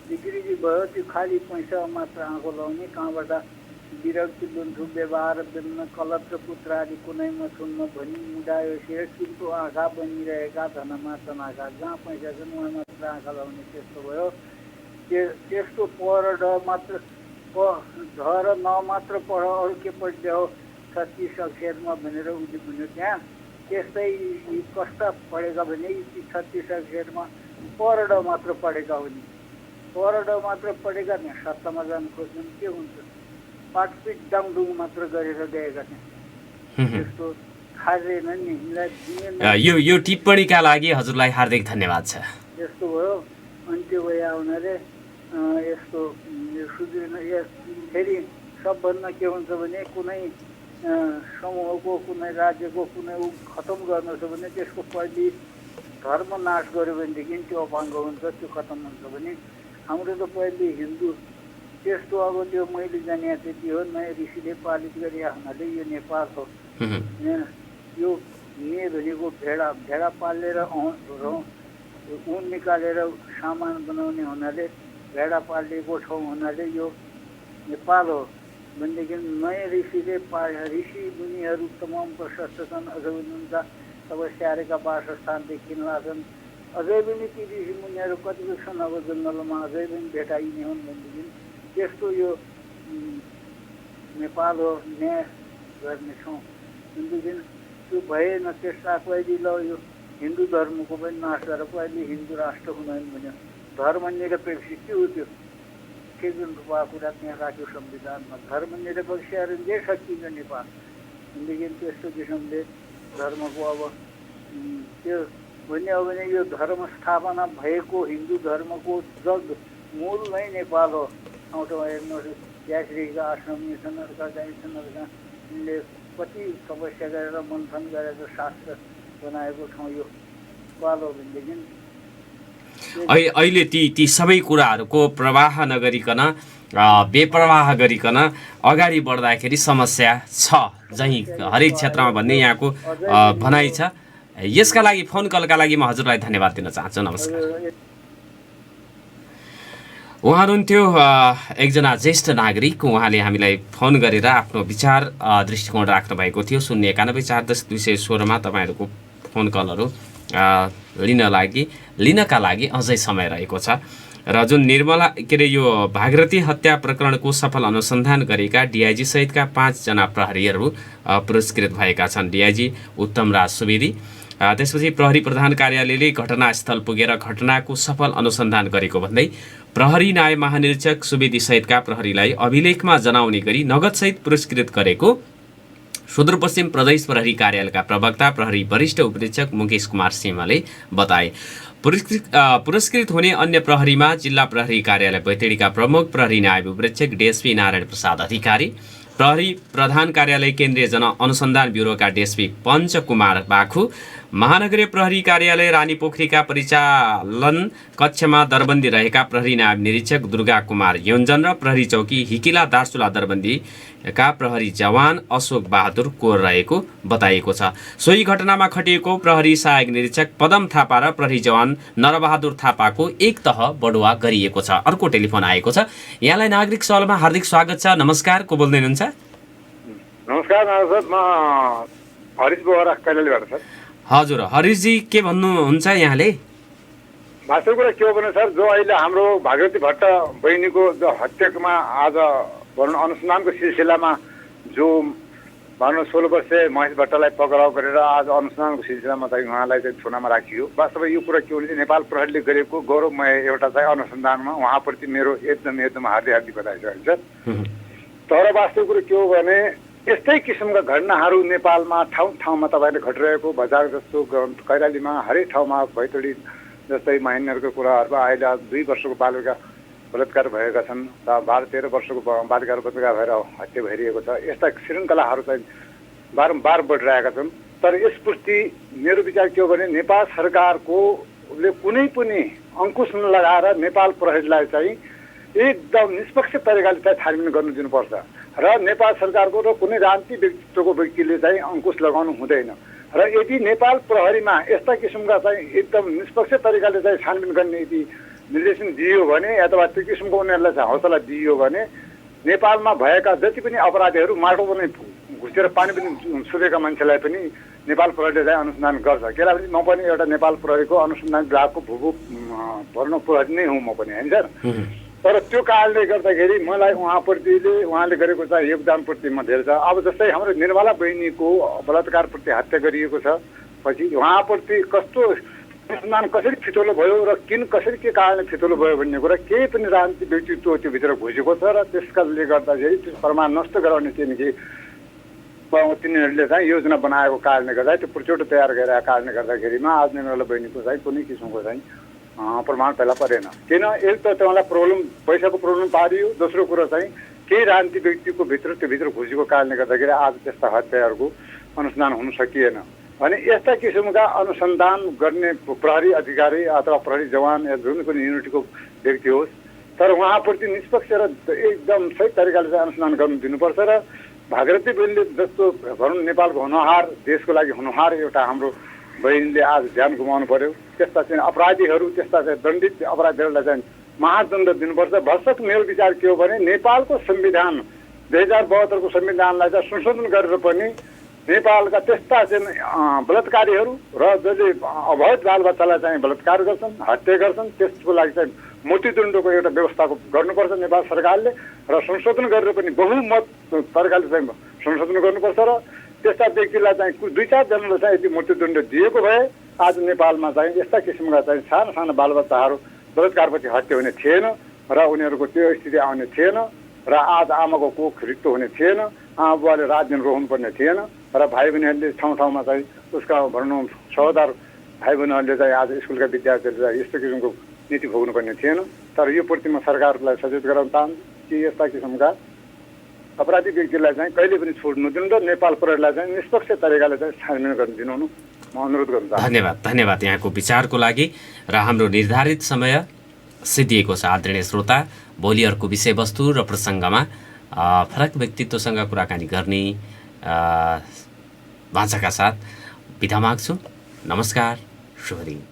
C: विकृति भयो। त्यो खालि पैसा मात्र आँखो लाउने, कहाँबाट विरक्ति लुन्ठु व्यवहार बेल्न कलत्र पुत्र आदि कुनैमा सुन्न भनी मुडायो शेर। किन्तु आँखा बनिरहेका धनमा तनाखा, जहाँ पैसा छन् उहाँ मात्र आँखा लाउने, त्यस्तो भयो। त्यस्तो प र ड मात्र प ध र न मात्र पढ अरू के पढ्थ्यो 36 अक्षरमा भनेर उसले भन्यो त्यहाँ। त्यस्तै कस्ता पढेका भने 36 अक्षरमा प र ड मात्र पढेका हुन्। प र ड मात्र पढेका त्यहाँ सत्तामा जानु खोज्छन् के हुन्छ, पाटपिट डाङडुङ मात्र गरेर गएका थिए। त्यस्तो खाँदैन नि
A: यो यो टिप्पणीका लागि हजुरलाई हार्दिक धन्यवाद छ।
C: यस्तो भयो। अनि त्यो भए हुनाले यस्तो सुध्रिन फेरि सबभन्दा के हुन्छ भने कुनै समूहको कुनै राज्यको कुनै खतम गर्नु छ भने त्यसको पहिले धर्म नाश गर्यो भनेदेखि त्यो अपाङ्ग हुन्छ, त्यो खतम हुन्छ भने हाम्रो त पहिले हिन्दू त्यस्तो अब त्यो मैले जाने त्यति हो। नयाँ ऋषिले पालित गरे हुनाले यो नेपाल हो। यो ने भनेको भेडा पालेर ऊन निकालेर सामान बनाउने हुनाले भेडा पालिएको ठाउँ हुनाले यो नेपाल हो भनेदेखि नयाँ ऋषिले ऋषि मुनिहरू तमाम प्रशस्त छन्, अझ पनि उनका तपस्यारेका वासस्थानदेखि लाछन्। अझै पनि ती ऋषि मुनिहरू कतिको छन् अब जङ्गलमा अझै पनि भेटाइने हुन् भनेदेखि त्यस्तो यो नेपाल हो, न्याय गर्ने ठाउँ भनेदेखि त्यो भएन। त्यसमा पहिले ल यो हिन्दू धर्मको पनि नाश गरेर पहिले हिन्दू राष्ट्र हुँदैन भन्यो। धर्मनिरपेक्ष के हो त्यो के जुन कुरा त्यहाँ राख्यो संविधानमा, धर्मनिरपेक्षहरू जे सकिन्छ नेपाल भनेदेखि त्यस्तो किसिमले धर्मको अब त्यो भन्यो भने यो धर्म स्थापना भएको हिन्दू धर्मको जग मूल नै नेपाल हो। ठाउँ ठाउँ हेर्नुहोस् यात्रीका आश्रम छन्, अर्का गाई छन्, अर्का यिनले कति तपस्या गरेर मन्थन गरेर शास्त्र बनाएको ठाउँ यो नेपाल हो भनेदेखि
A: अहिले ती सबै कुराहरूको प्रवाह नगरिकन बेप्रवाह गरिकन अगाडि बढ्दाखेरि समस्या छ जहीँ हरेक क्षेत्रमा भन्ने यहाँको भनाइ छ। यसका लागि फोन कलका लागि म हजुरलाई धन्यवाद दिन चाहन्छु। नमस्कार। उहाँ हुनुहुन्थ्यो एकजना ज्येष्ठ नागरिक। उहाँले हामीलाई फोन गरेर आफ्नो विचार दृष्टिकोण राख्नु भएको थियो। 091 410 216 तपाईँहरूको फोन कलहरू लिनका लागि अझै समय रहेको छ। र जुन निर्मला यो भागीरथी हत्या प्रकरणको सफल अनुसन्धान गरेका डिआइजी सहितका 5 जना प्रहरीहरू पुरस्कृत भएका छन्। डिआइजी उत्तमराज सुवेदी, त्यसपछि प्रहरी प्रधान कार्यालयले घटनास्थल पुगेर घटनाको सफल अनुसन्धान गरेको भन्दै प्रहरी नायब महानिरीक्षक सुवेदी सहितका प्रहरीलाई अभिलेखमा जनाउने गरी नगदसहित पुरस्कृत गरेको सुदूरपश्चिम प्रदेश प्रहरी कार्यालयका प्रवक्ता प्रहरी वरिष्ठ उपरीक्षक मुकेश कुमार सिंहले बताए। पुरस्कृत हुने अन्य प्रहरीमा जिल्ला प्रहरी कार्यालय बैतडीका प्रमुख प्रहरी नायब उपरीक्षक डीएसपी नारायण प्रसाद अधिकारी, प्रहरी प्रधान कार्यालय केन्द्रीय जन अनुसन्धान ब्युरोका डीएसपी पञ्चकुमार बाखु, महानगरीय प्रहरी कार्यालय रानीपोखरीका परिचालन कक्षमा दरबन्दी रहेका प्रहरी नायब निरीक्षक दुर्गा कुमार योन्जन र प्रहरी चौकी हिकिला दार्चुला दरबन्दीका प्रहरी जवान अशोक बहादुर कोर रहेको बताइएको छ। सोही घटनामा खटिएको प्रहरी सहायक निरीक्षक पदम थापा र प्रहरी जवान नरबहादुर थापाको एक तह बढुवा गरिएको छ। अर्को टेलिफोन आएको छ। यहाँलाई नागरिक सवालमा हार्दिक स्वागत छ। नमस्कार, को बोल्दै हुनुहुन्छ?
D: नमस्कार सर, म हरिश बोहरा कैलालीबाट सर।
A: हजुर हरिशजी, के भन्नुहुन्छ यहाँले?
D: वास्तविक कुरा के हो भने सर, जो अहिले हाम्रो भागीरथी भट्ट बहिनीको जो हत्यामा आज भनौँ अनुसन्धानको सिलसिलामा जो भनौँ 16 वर्षीय महेश भट्टलाई पक्राउ गरेर आज अनुसन्धानको सिलसिलामा चाहिँ उहाँलाई चाहिँ थुनामा राखियो। वास्तवमा यो कुरा के हो भने नेपाल प्रहरीले गरेको गौरवमय एउटा चाहिँ अनुसन्धानमा उहाँप्रति मेरो एकदम हार्दिक बधाई छ सर। तर वास्तविक कुरो के हो भने यस्तै किसिमका घटनाहरू नेपालमा ठाउँमा तपाईँले घटिरहेको बजार जस्तो कैलालीमा हरेक ठाउँमा बैतडी जस्तै महिनाहरूको कुराहरूमा अहिले 2 वर्षको बालिका बलात्कार भएका छन्, 12-13 वर्षको बालिका बलात्कार भएर हत्या भइरहेको छ। यस्ता श्रृङ्खलाहरू चाहिँ बारम्बार बढिरहेका छन्। तर यसप्रति मेरो विचार के हो भने नेपाल सरकारकोले कुनै पनि अङ्कुश नलगाएर नेपाल प्रहरीलाई चाहिँ एकदम निष्पक्ष तरिकाले चाहिँ छानबिन गर्नु दिनुपर्छ र नेपाल सरकारको र कुनै राजनीतिक व्यक्तित्वको व्यक्तिले चाहिँ अङ्कुश लगाउनु हुँदैन। र यदि नेपाल प्रहरीमा यस्ता किसिमका चाहिँ एकदम निष्पक्ष तरिकाले चाहिँ छानबिन गर्ने यदि निर्देशन दिइयो भने अथवा त्यो किसिमको उनीहरूलाई चाहिँ हौसला दिइयो भने नेपालमा भएका जति पनि अपराधीहरू माटो पनि घुसेर पानी पनि सुतेका मान्छेलाई पनि नेपाल प्रहरीले चाहिँ अनुसन्धान गर्छ। किनभने म पनि एउटा नेपाल प्रहरीको अनुसन्धान विभागको भूभूत भर्नु प्रहरी नै हुँ म पनि, होइन सर। तर त्यो कारणले गर्दाखेरि मलाई उहाँले गरेको चाहिँ योगदानप्रति म धेरै छ। अब जस्तै हाम्रो निर्मला बहिनीको बलात्कारप्रति हत्या गरिएको छ, पछि उहाँप्रति कस्तो अनुसन्धान कसरी फितोलो भयो र कसरी के कारणले फितोलो भयो भन्ने कुरा केही पनि राजनीतिक व्यक्तित्व त्योभित्र घुसेको छ र त्यसकाले गर्दाखेरि त्यो प्रमाण नष्ट गराउने चाहिँ कि तिनीहरूले चाहिँ योजना बनाएको कारणले गर्दा त्यो प्रचोट तयार गरेका कारणले गर्दाखेरिमा आज निर्मला बहिनीको चाहिँ कुनै किसिमको चाहिँ प्रमाण फेला परेन। किन एक त उहाँलाई पैसाको प्रब्लम पारियो, दोस्रो कुरो चाहिँ केही राजनीतिक व्यक्तिको त्योभित्र घुसेको कारणले गर्दाखेरि आज त्यस्ता हत्याहरूको अनुसन्धान हुन सकिएन। अनि यस्ता किसिमका अनुसन्धान गर्ने प्रहरी अधिकारी अथवा प्रहरी जवान या जुन पनि युनिटको व्यक्ति होस्, तर उहाँप्रति निष्पक्ष र एकदम सही तरिकाले चाहिँ अनुसन्धान गर्नु दिनुपर्छ र भागीरथी बहिनीले जस्तो भनौँ नेपालको हुनहार, देशको लागि हुनहार एउटा हाम्रो बहिनीले आज ज्यान गुमाउनु पर्यो, त्यस्ता चाहिँ अपराधीहरू, त्यस्ता चाहिँ दण्डित अपराधीहरूलाई चाहिँ महादण्ड दिनुपर्छ। भरसक मेरो विचार के हो भने नेपालको संविधान 2072 को संविधानलाई चाहिँ संशोधन गरेर पनि नेपालका त्यस्ता चाहिँ बलात्कारीहरू र जसले अवैध बालबच्चालाई चाहिँ बलात्कार गर्छन्, हत्या गर्छन्, त्यसको लागि चाहिँ मृत्युदण्डको एउटा व्यवस्थाको गर्नुपर्छ नेपाल सरकारले र संशोधन गरेर पनि बहुमत सरकारले चाहिँ संशोधन गर्नुपर्छ र त्यस्ता व्यक्तिलाई चाहिँ 2-4 जनालाई चाहिँ यदि मृत्युदण्ड दिएको भए आज नेपालमा चाहिँ यस्ता किसिमका चाहिँ साना साना बालबच्चाहरू बलात्कारपछि हत्या हुने थिएन र उनीहरूको त्यो स्थिति आउने थिएन र आज आमाको कोख रित्तो हुने थिएन, आमा बुवाले रात दिन रोउनुपर्ने थिएन र भाइ बहिनीहरूले ठाउँ ठाउँमा चाहिँ उसका भनौँ 6,000 भाइ बहिनीहरूले चाहिँ आज स्कुलका विद्यार्थीहरूले चाहिँ यस्तो किसिमको नीति भोग्नुपर्ने थिएन। तर यो प्रतिमा सरकारलाई सचेत गराउन चाहन्छु कि यस्ता किसिमका अपराधी व्यक्तिलाई चाहिँ कहिले पनि छोड्नु दिनु र नेपाल प्रहरीलाई चाहिँ निष्पक्ष तरिकाले चाहिँ छानबिन गर्न दिनु म अनुरोध गर्न चाहन्छु।
A: धन्यवाद यहाँको विचारको लागि। र हाम्रो निर्धारित समय सिद्धिएको छ। आदरणीय श्रोता, भोलि अर्को विषयवस्तु र प्रसङ्गमा फरक व्यक्तित्वसँग कुराकानी गर्ने वाचाका साथ बिदा माग्छु। नमस्कार, शुभ दिन।